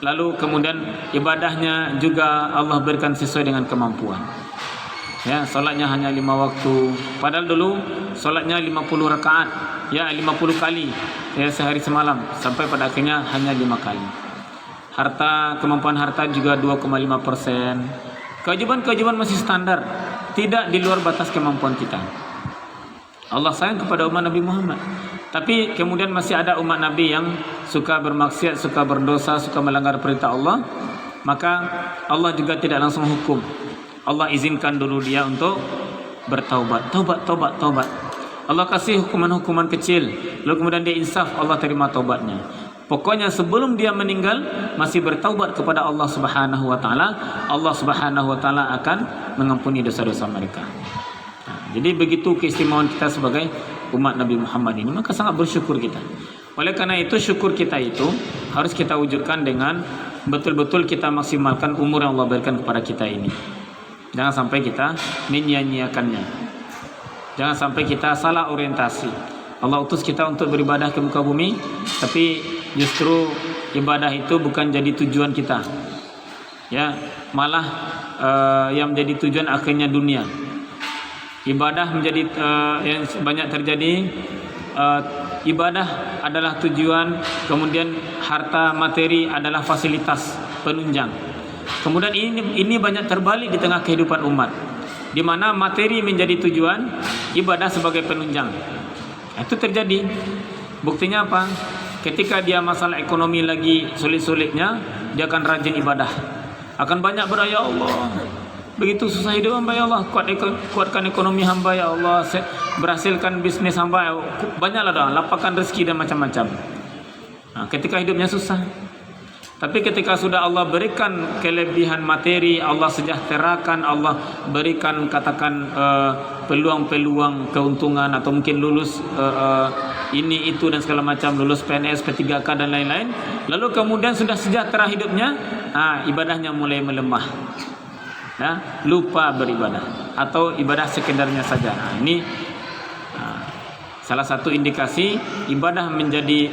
Lalu kemudian ibadahnya juga Allah berikan sesuai dengan kemampuan. Ya, salatnya hanya 5 waktu. Padahal dulu salatnya 50 rakaat, ya 50 kali ya sehari semalam, sampai pada akhirnya hanya 5 kali. Kemampuan harta juga 2,5%. Kewajiban masih standar, tidak di luar batas kemampuan kita. Allah sayang kepada umat Nabi Muhammad. Tapi kemudian masih ada umat Nabi yang suka bermaksiat, suka berdosa, suka melanggar perintah Allah. Maka Allah juga tidak langsung hukum. Allah izinkan dulu dia untuk bertaubat. Taubat. Allah kasih hukuman-hukuman kecil, lalu kemudian dia insaf, Allah terima taubatnya. Pokoknya sebelum dia meninggal masih bertaubat kepada Allah Subhanahu wa taala, Allah Subhanahu wa taala akan mengampuni dosa-dosa mereka. Jadi begitu keistimewaan kita sebagai umat Nabi Muhammad ini, maka sangat bersyukur kita. Oleh karena itu syukur kita itu harus kita wujudkan dengan betul-betul kita maksimalkan umur yang Allah berikan kepada kita ini. Jangan sampai kita menyia-nyiakannya. Jangan sampai kita salah orientasi. Allah utus kita untuk beribadah ke muka bumi, tapi justru ibadah itu bukan jadi tujuan kita. Ya, malah yang menjadi tujuan akhirnya dunia. Ibadah menjadi yang banyak terjadi, ibadah adalah tujuan, kemudian harta materi adalah fasilitas penunjang. Kemudian ini banyak terbalik di tengah kehidupan umat, di mana materi menjadi tujuan, ibadah sebagai penunjang. Itu terjadi. Buktinya apa? Ketika dia masalah ekonomi lagi sulit-sulitnya, dia akan rajin ibadah, akan banyak berdoa, ya Allah, begitu susah hidup hamba, ya Allah, kuatkan ekonomi hamba, ya Allah, berhasilkan bisnis hamba, banyaklah doa, lapangkan rezeki dan macam-macam. Nah, ketika hidupnya susah. Tapi ketika sudah Allah berikan kelebihan materi, Allah sejahterakan, Allah berikan katakan peluang-peluang keuntungan, atau mungkin lulus ini itu dan segala macam, lulus PNS, P3K dan lain-lain, lalu kemudian sudah sejahtera hidupnya, ibadahnya mulai melemah. Ya, lupa beribadah atau ibadah sekedarnya saja. Ini salah satu indikasi ibadah menjadi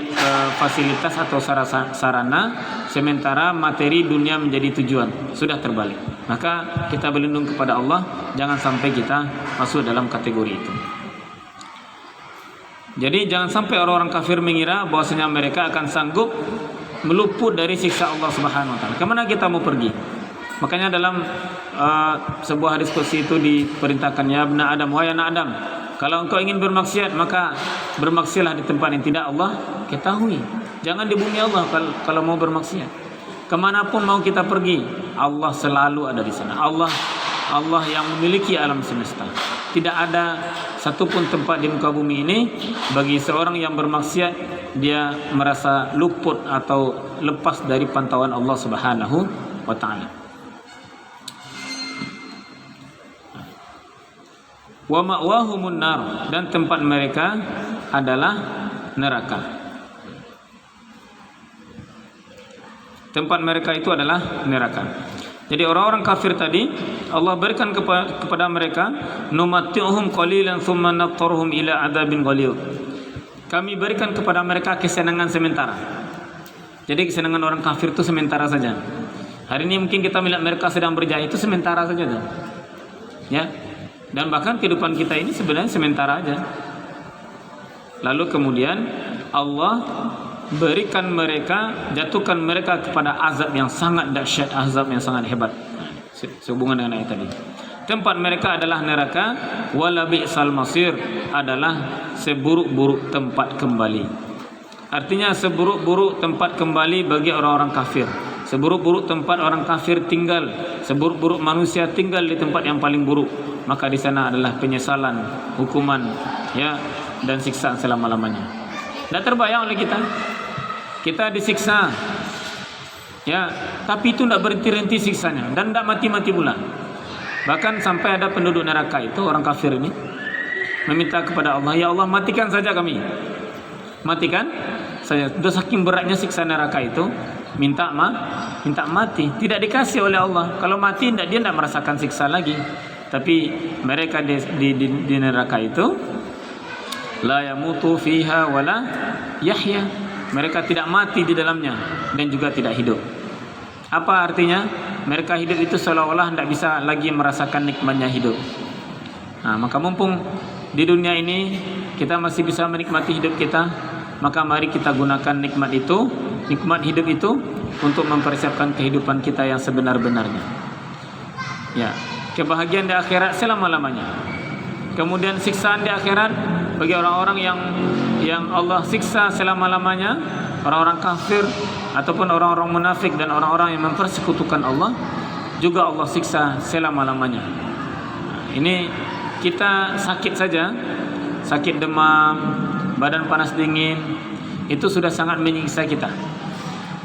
fasilitas atau sarana, sementara materi dunia menjadi tujuan. Sudah terbalik. Maka kita berlindung kepada Allah, jangan sampai kita masuk dalam kategori itu. Jadi jangan sampai orang-orang kafir mengira bahwasanya mereka akan sanggup meluput dari siksa Allah Subhanahu wa taala. Kemana kita mau pergi? Makanya dalam sebuah diskusi itu diperintahkan, ya bna Adam, wahai anak Adam, kalau engkau ingin bermaksiat, maka bermaksiatlah di tempat yang tidak Allah ketahui. Jangan di bumi Allah kalau mau bermaksiat. Kemanapun mau kita pergi, Allah selalu ada di sana. Allah yang memiliki alam semesta. Tidak ada satupun tempat di muka bumi ini bagi seorang yang bermaksiat dia merasa luput atau lepas dari pantauan Allah Subhanahu wa taala. Wa ma'wahumun nar, dan tempat mereka adalah neraka. Tempat mereka itu adalah neraka. Jadi orang-orang kafir tadi Allah berikan kepada mereka, numatti'uhum qalilan thumma nattaruhum ila adzabin ghalidh. Kami berikan kepada mereka kesenangan sementara. Jadi kesenangan orang kafir itu sementara saja. Hari ini mungkin kita melihat mereka sedang berjaya, itu sementara saja tuh. Ya. Dan bahkan kehidupan kita ini sebenarnya sementara aja. Lalu kemudian Allah berikan mereka, jatuhkan mereka kepada azab yang sangat dahsyat, azab yang sangat hebat. Sehubungan dengan ayat tadi. Tempat mereka adalah neraka, wala bi'sal masir, adalah seburuk-buruk tempat kembali. Artinya seburuk-buruk tempat kembali bagi orang-orang kafir. Seburuk-buruk tempat orang kafir tinggal, seburuk-buruk manusia tinggal di tempat yang paling buruk, maka di sana adalah penyesalan, hukuman, ya, dan siksaan selama-lamanya. Tidak terbayang oleh kita. Kita disiksa, ya, tapi itu tidak berhenti-henti siksanya dan tidak mati-mati pula. Bahkan sampai ada penduduk neraka itu, orang kafir ini, meminta kepada Allah, ya Allah, matikan saja kami. Matikan saya. Sudah saking beratnya siksa neraka itu, minta mati. Tidak dikasih oleh Allah. Kalau mati dia tidak merasakan siksa lagi. Tapi mereka di neraka itu la yamutu fiha wala yahya. Mereka tidak mati di dalamnya dan juga tidak hidup. Apa artinya? Mereka hidup itu seolah-olah tidak bisa lagi merasakan nikmatnya hidup. Nah, maka mumpung di dunia ini kita masih bisa menikmati hidup kita, maka mari kita gunakan nikmat hidup itu untuk mempersiapkan kehidupan kita yang sebenar-benarnya. Ya, kebahagiaan di akhirat selama-lamanya. Kemudian siksaan di akhirat bagi orang-orang yang Allah siksa selama-lamanya, orang-orang kafir ataupun orang-orang munafik dan orang-orang yang mempersekutukan Allah, juga Allah siksa selama-lamanya. Nah, ini kita sakit saja, sakit demam, badan panas dingin, itu sudah sangat menyiksa kita.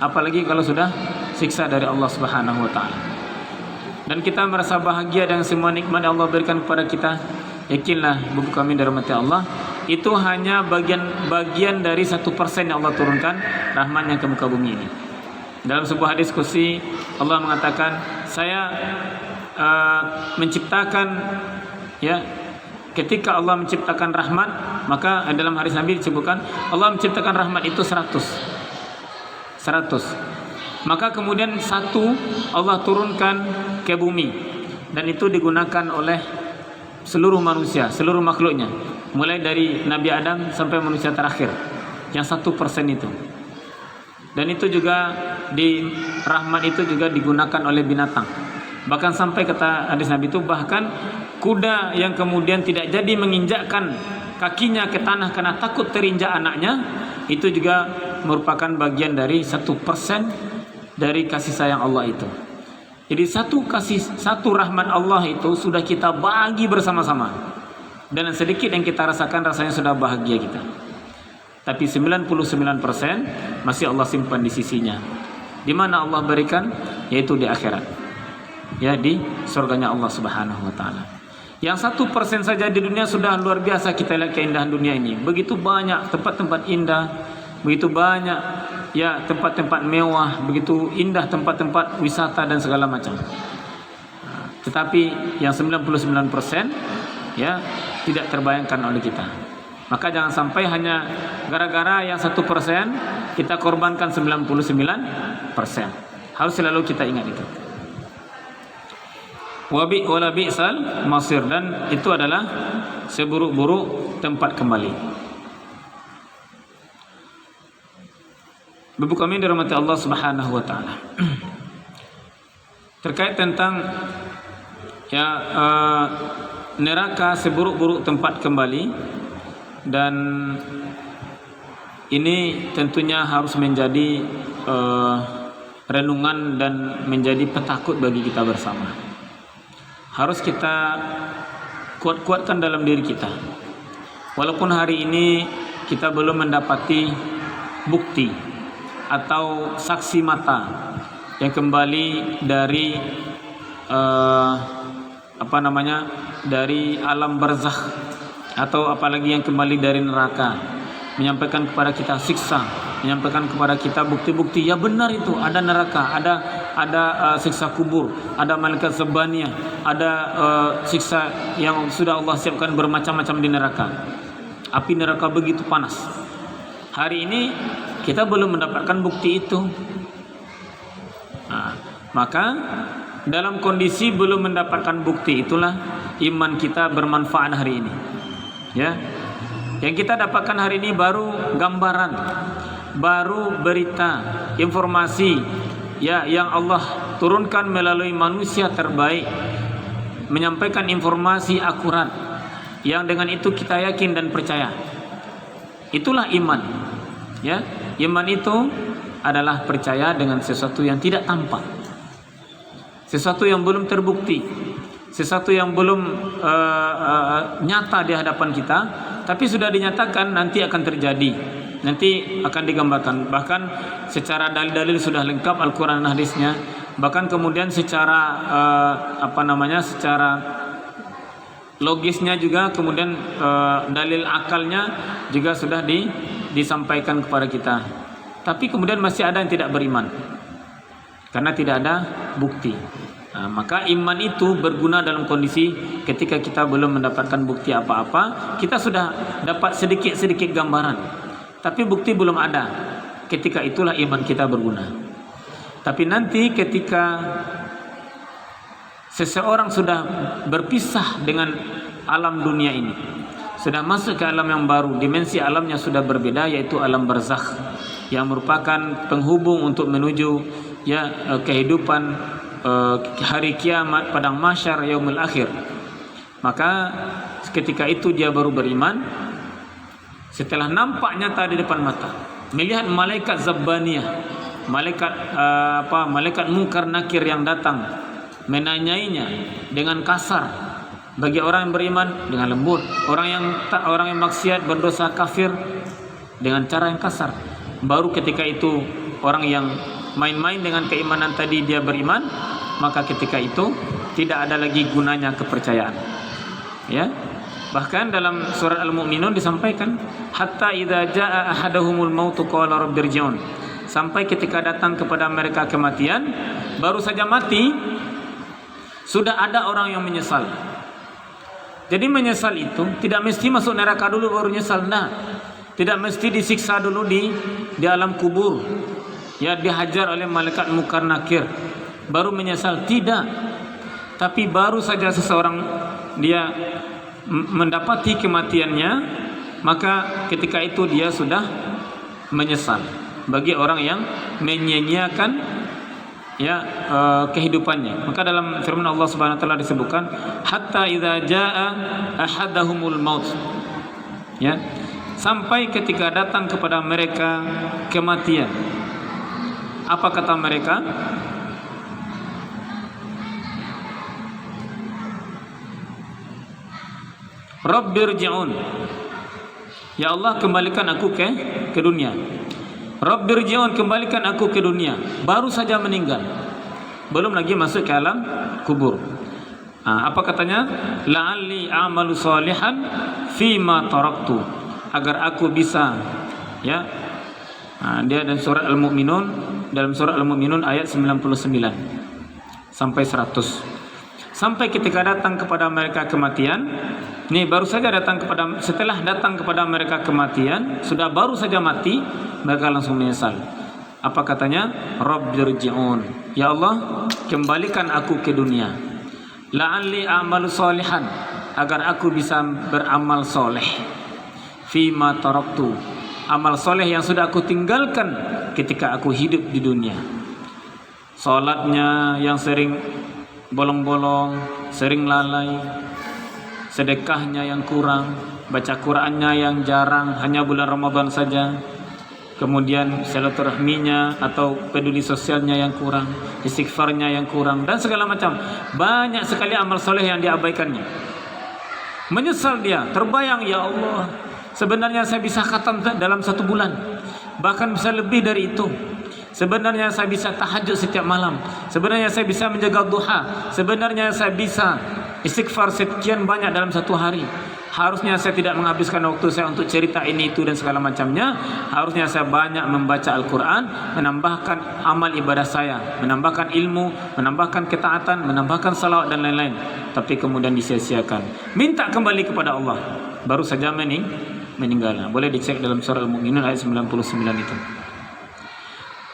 Apalagi kalau sudah siksa dari Allah Subhanahu wa taala. Dan kita merasa bahagia dengan semua nikmat yang Allah berikan kepada kita. Yakinlah, buku kami dirahmati Allah, itu hanya bagian dari 1% yang Allah turunkan rahmatnya ke muka bumi ini. Dalam sebuah diskusi Allah mengatakan, saya menciptakan, ya, ketika Allah menciptakan rahmat, maka dalam hadis Nabi disebutkan Allah menciptakan rahmat itu 100. Maka kemudian 1 Allah turunkan ke bumi, dan itu digunakan oleh seluruh manusia, seluruh makhluknya, mulai dari Nabi Adam sampai manusia terakhir, yang 1% itu. Dan itu juga di rahmat itu juga digunakan oleh binatang. Bahkan sampai kata hadis Nabi itu, bahkan kuda yang kemudian tidak jadi menginjakkan kakinya ke tanah karena takut terinjak anaknya, itu juga merupakan bagian dari 1% dari kasih sayang Allah itu. Jadi satu rahmat Allah itu sudah kita bagi bersama-sama, dan sedikit yang kita rasakan rasanya sudah bahagia kita. Tapi 99% masih Allah simpan di sisinya. Di mana Allah berikan? Yaitu di akhirat, ya, di surganya Allah Subhanahu wa taala. Yang 1% saja di dunia sudah luar biasa kita lihat keindahan dunia ini. Begitu banyak tempat-tempat indah, begitu banyak, ya, tempat-tempat mewah, begitu indah tempat-tempat wisata dan segala macam. Tetapi yang 99%, ya, tidak terbayangkan oleh kita. Maka jangan sampai hanya gara-gara yang 1% kita korbankan 99%. Harus selalu kita ingat itu. Wala bi'sal masir, dan itu adalah seburuk-buruk tempat kembali. Bapak kami dirahmati Allah Subhanahu wa taala. Terkait tentang, ya, neraka seburuk-buruk tempat kembali, dan ini tentunya harus menjadi renungan dan menjadi petakut bagi kita bersama. Harus kita kuat-kuatkan dalam diri kita. Walaupun hari ini kita belum mendapati bukti atau saksi mata yang kembali dari dari alam barzakh, atau apalagi yang kembali dari neraka, menyampaikan kepada kita siksa, menyampaikan kepada kita bukti-bukti, ya benar itu ada neraka, ada siksa kubur, ada malaikat zabaniyah, ada siksa yang sudah Allah siapkan bermacam-macam di neraka. Api neraka begitu panas. Hari ini kita belum mendapatkan bukti itu. Nah, maka dalam kondisi belum mendapatkan bukti itulah iman kita bermanfaat hari ini. Ya, yang kita dapatkan hari ini baru gambaran, baru berita, informasi, ya, yang Allah turunkan melalui manusia terbaik, menyampaikan informasi akurat, yang dengan itu kita yakin dan percaya. Itulah iman. Ya, iman itu adalah percaya dengan sesuatu yang tidak tampak, sesuatu yang belum terbukti, sesuatu yang belum nyata di hadapan kita, tapi sudah dinyatakan nanti akan terjadi, nanti akan digambarkan. Bahkan secara dalil-dalil sudah lengkap Al-Quran dan hadisnya. Bahkan kemudian secara secara logisnya juga, kemudian dalil akalnya juga sudah disampaikan kepada kita. Tapi kemudian masih ada yang tidak beriman karena tidak ada bukti. Nah, maka iman itu berguna dalam kondisi ketika kita belum mendapatkan bukti apa-apa, kita sudah dapat sedikit-sedikit gambaran, tapi bukti belum ada. Ketika itulah iman kita berguna. Tapi nanti ketika seseorang sudah berpisah dengan alam dunia ini, sudah masuk ke alam yang baru, dimensi alamnya sudah berbeda, yaitu alam barzakh, yang merupakan penghubung untuk menuju kehidupan hari kiamat, padang mahsyar, yaumul akhir. Maka ketika itu dia baru beriman setelah nampak nyata di depan mata, melihat malaikat zabbaniyah, malaikat munkar nakir yang datang menanyainya dengan kasar. Bagi orang yang beriman dengan lembut, orang yang maksiat, berdosa, kafir dengan cara yang kasar. Baru ketika itu orang yang main-main dengan keimanan tadi dia beriman, maka ketika itu tidak ada lagi gunanya kepercayaan. Ya. Bahkan dalam surat Al-Mu'minun disampaikan, hatta idza jaa ahaduhumul maut qala rabbirji'un. Sampai ketika datang kepada mereka kematian, baru saja mati sudah ada orang yang menyesal. Jadi menyesal itu tidak mesti masuk neraka dulu baru nyesal, nah. Tidak mesti disiksa dulu di alam kubur, ya, dihajar oleh malaikat munkar nakir baru menyesal, tidak. Tapi baru saja seseorang dia mendapati kematiannya, maka ketika itu dia sudah menyesal. Bagi orang yang menyia-nyiakan kehidupannya. Maka dalam firman Allah Subhanahu wa taala disebutkan hatta idza jaa ahadahumul maut. Ya. Sampai ketika datang kepada mereka kematian. Apa kata mereka? Rabbirji'un. Ya Allah, kembalikan aku ke dunia. Rabbirji'un, kembalikan aku ke dunia. Baru saja meninggal, belum lagi masuk ke alam kubur. Apa katanya? La'alli a'malu salihan fima taraktu, agar aku bisa, ya. Dia dan surat Al-Mu'minun, dalam surat Al-Mu'minun ayat 99 sampai 100. Sampai ketika datang kepada mereka kematian. Ini baru saja setelah datang kepada mereka kematian, sudah baru saja mati, mereka langsung menyesal. Apa katanya? Rabbirji'un. Ya Allah, kembalikan aku ke dunia. La'alli a'malu salihan, agar aku bisa beramal soleh. Fima taraktu, amal soleh yang sudah aku tinggalkan ketika aku hidup di dunia. Salatnya yang sering bolong-bolong, sering lalai, sedekahnya yang kurang, baca Qur'annya yang jarang, hanya bulan Ramadan saja. Kemudian silaturahminya atau peduli sosialnya yang kurang, istighfarnya yang kurang, dan segala macam. Banyak sekali amal soleh yang diabaikannya. Menyesal dia, terbayang, ya Allah, sebenarnya saya bisa khatam dalam 1 bulan, bahkan bisa lebih dari itu. Sebenarnya saya bisa tahajud setiap malam. Sebenarnya saya bisa menjaga duha. Sebenarnya saya bisa istighfar sekian banyak dalam 1 hari. Harusnya saya tidak menghabiskan waktu saya untuk cerita ini itu dan segala macamnya. Harusnya saya banyak membaca Al-Quran, menambahkan amal ibadah saya, menambahkan ilmu, menambahkan ketaatan, menambahkan salawat dan lain-lain. Tapi kemudian disia-siakan. Minta kembali kepada Allah, baru saja meninggal. Boleh dicek dalam surah Al-Mu'minun ayat 99 itu.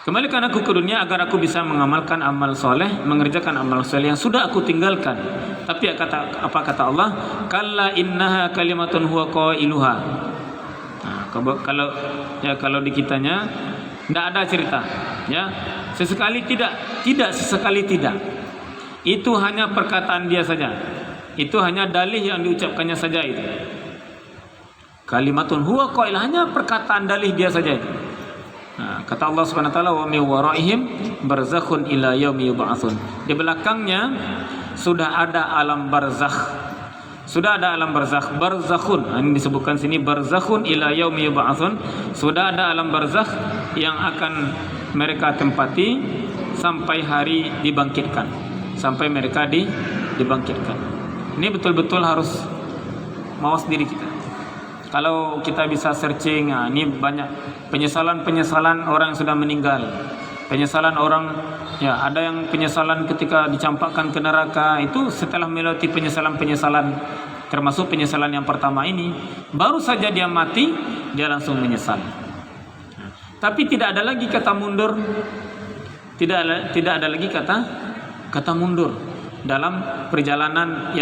Kembalikan aku ke dunia agar aku bisa mengamalkan amal soleh, mengerjakan amal soleh yang sudah aku tinggalkan. Tapi apa kata Allah? Kalla innaha kalimatun huwa qailuha. Kalau di kitanya tidak ada cerita, ya. Sesekali tidak sesekali tidak. Itu hanya perkataan dia saja. Itu hanya dalih yang diucapkannya saja itu. Kalimatun huwa qailuha, hanya perkataan dalih dia saja itu. Kata Allah Subhanahu wa taala, wa min waraihim barzakhun ila yaumi yub'atsun. Di belakangnya sudah ada alam barzakh. Sudah ada alam barzakh, barzakhun. Ini disebutkan sini barzakhun ila yaumi yub'atsun. Sudah ada alam barzakh yang akan mereka tempati sampai hari dibangkitkan. Sampai mereka dibangkitkan. Ini betul-betul harus mawas diri kita. Kalau kita bisa searching, ini banyak penyesalan orang yang sudah meninggal. Penyesalan orang, ya ada yang penyesalan ketika dicampakkan ke neraka, itu setelah melewati penyesalan-penyesalan, termasuk penyesalan yang pertama ini, baru saja dia mati, dia langsung menyesal. Tapi tidak ada lagi kata mundur, tidak ada lagi kata mundur dalam perjalanan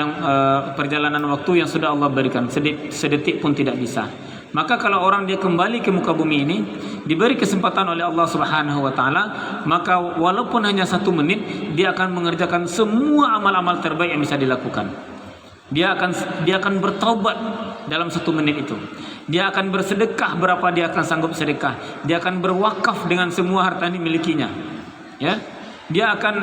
perjalanan waktu yang sudah Allah berikan, sedetik pun tidak bisa. Maka kalau orang dia kembali ke muka bumi ini, diberi kesempatan oleh Allah Subhanahu wa taala, maka walaupun hanya 1 menit, dia akan mengerjakan semua amal-amal terbaik yang bisa dilakukan. Dia akan bertaubat dalam 1 menit itu. Dia akan bersedekah berapa dia akan sanggup sedekah. Dia akan berwakaf dengan semua harta yang dimilikinya. Ya. Dia akan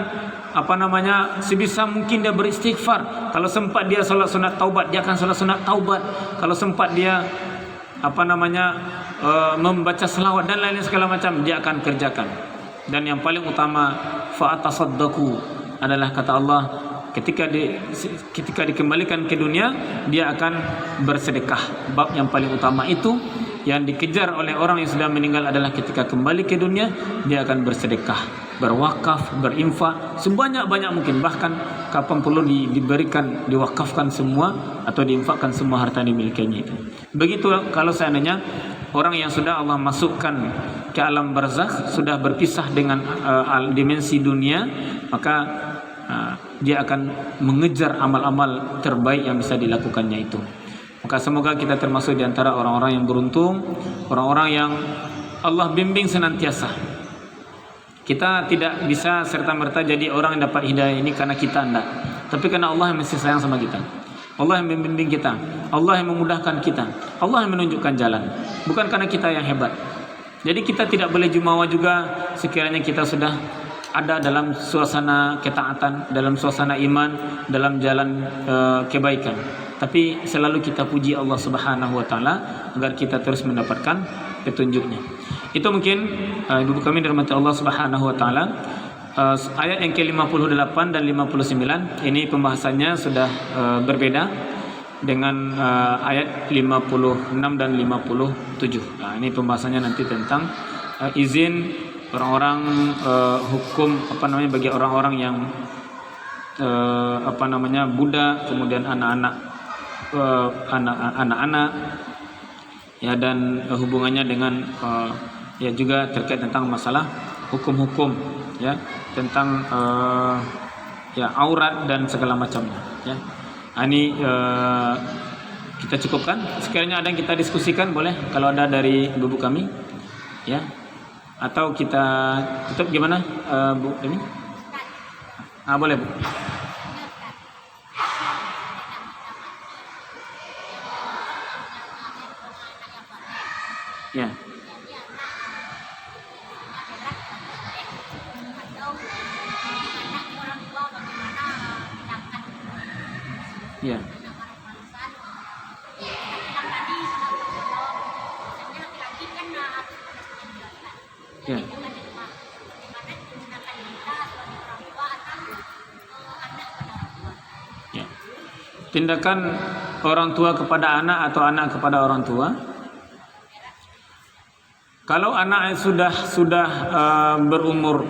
sebisa mungkin dia beristighfar. Kalau sempat dia salat sunat taubat, dia akan salat sunat taubat. Kalau sempat dia membaca selawat dan lain-lain segala macam, dia akan kerjakan. Dan yang paling utama, fa'atasaddaqu adalah kata Allah, ketika dikembalikan ke dunia, dia akan bersedekah. Bab yang paling utama itu yang dikejar oleh orang yang sudah meninggal adalah ketika kembali ke dunia, dia akan bersedekah, berwakaf, berinfak sebanyak-banyak mungkin, bahkan kapan perlu diberikan, diwakafkan semua atau diinfakkan semua harta yang dimilikinya itu. Begitu kalau seandainya orang yang sudah Allah masukkan ke alam barzakh, sudah berpisah dengan dimensi dunia, maka dia akan mengejar amal-amal terbaik yang bisa dilakukannya itu. Maka semoga kita termasuk di antara orang-orang yang beruntung, orang-orang yang Allah bimbing senantiasa. Kita tidak bisa serta-merta jadi orang yang dapat hidayah ini karena kita enggak, tapi karena Allah yang masih sayang sama kita. Allah yang membimbing kita, Allah yang memudahkan kita, Allah yang menunjukkan jalan, bukan karena kita yang hebat. Jadi kita tidak boleh jumawa juga sekiranya kita sudah ada dalam suasana ketaatan, dalam suasana iman, dalam jalan kebaikan. Tapi selalu kita puji Allah Subhanahu wa taala agar kita terus mendapatkan petunjuknya. Itu mungkin ibu kami dirahmati Allah Subhanahu wa taala, ayat yang ke-58 dan 59 ini pembahasannya sudah berbeda dengan ayat 56 dan 57. Nah, ini pembahasannya nanti tentang izin orang-orang hukum bagi orang-orang yang budak, kemudian anak-anak ya, dan hubungannya dengan ya juga terkait tentang masalah hukum-hukum ya, tentang ya aurat dan segala macamnya ya. Ini kita cukupkan. Sekiranya ada yang kita diskusikan, boleh kalau ada dari ibu kami ya, atau kita tutup gimana Bu ini? Boleh Bu. Ya. Ya. Ya. Ya. Tindakan orang tua kepada anak atau anak kepada orang tua. Kalau anak sudah berumur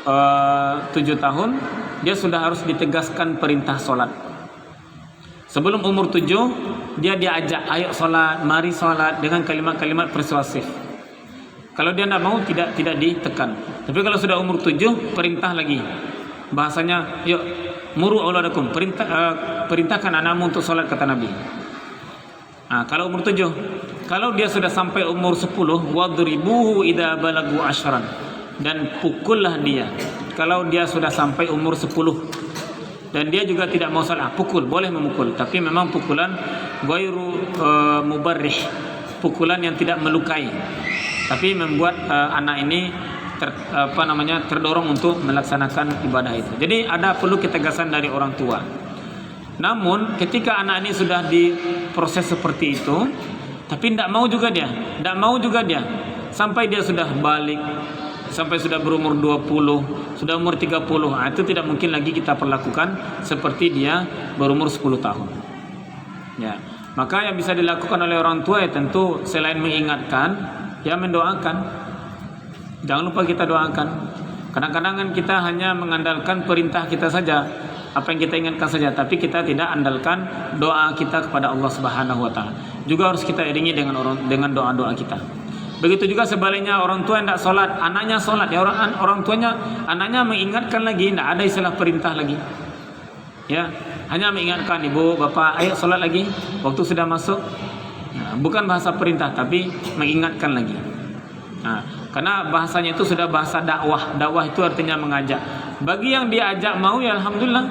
7 tahun, dia sudah harus ditegaskan perintah sholat. Sebelum umur 7, dia diajak, ayo sholat, mari sholat, dengan kalimat-kalimat persuasif. Kalau dia tidak mau, tidak ditekan. Tapi kalau sudah umur 7, perintah lagi. Bahasanya, yuk, muru auladakum, perintahkan anakmu untuk sholat, kata Nabi. Kalau umur 7, kalau dia sudah sampai umur 10, wadribuhu idza balagu 10, dan pukullah dia kalau dia sudah sampai umur 10. Dan dia juga tidak mau salah, pukul, boleh memukul, tapi memang pukulan ghairu mubarrih, pukulan yang tidak melukai. tapi membuat anak ini terdorong untuk melaksanakan ibadah itu. Jadi ada perlu ketegasan dari orang tua. Namun ketika anak ini sudah diproses seperti itu, tapi tidak mau juga dia, sampai dia sudah balik, sampai sudah berumur 20, sudah umur 30, itu tidak mungkin lagi kita perlakukan seperti dia berumur 10 tahun. Ya, maka yang bisa dilakukan oleh orang tua ya tentu selain mengingatkan, ya mendoakan. Jangan lupa kita doakan. Kadang-kadang kan kita hanya mengandalkan perintah kita saja, apa yang kita ingatkan saja, tapi kita tidak andalkan doa kita kepada Allah Subhanahu wa taala. Juga harus kita iringi dengan doa-doa kita. Begitu juga sebaliknya, orang tua yang tidak sholat, anaknya sholat, ya orang tuanya, anaknya mengingatkan lagi, tidak ada istilah perintah lagi. Ya, hanya mengingatkan, ibu, bapak, ayo sholat lagi, waktu sudah masuk. Nah, bukan bahasa perintah, tapi mengingatkan lagi. Nah, karena bahasanya itu sudah bahasa dakwah. Dakwah itu artinya mengajak. Bagi yang diajak mau, ya alhamdulillah.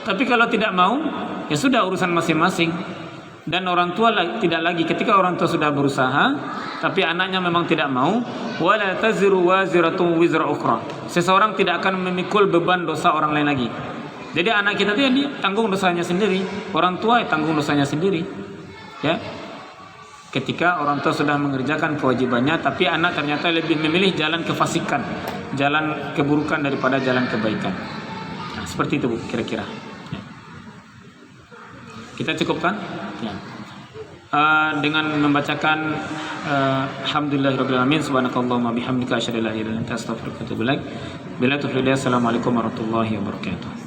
Tapi kalau tidak mau, ya sudah urusan masing-masing. Dan orang tua tidak lagi, ketika orang tua sudah berusaha tapi anaknya memang tidak mau, wala taziru waziratun wizra ukhra. Seseorang tidak akan memikul beban dosa orang lain lagi. Jadi anak kita itu dia tanggung dosanya sendiri, orang tua tanggung dosanya sendiri. Ya. Ketika orang tua sudah mengerjakan kewajibannya, tapi anak ternyata lebih memilih jalan kefasikan, jalan keburukan daripada jalan kebaikan. Nah, seperti itu Bu, kira-kira. Ya. Kita cukupkan? Ya. Dengan membacakan alhamdulillahirabbil alamin, subhanakallahumma bihamdika asyhadu an la ilaha illa anta astaghfiruka wa atubu ilaik. Bila taufiq, assalamualaikum warahmatullahi wabarakatuh.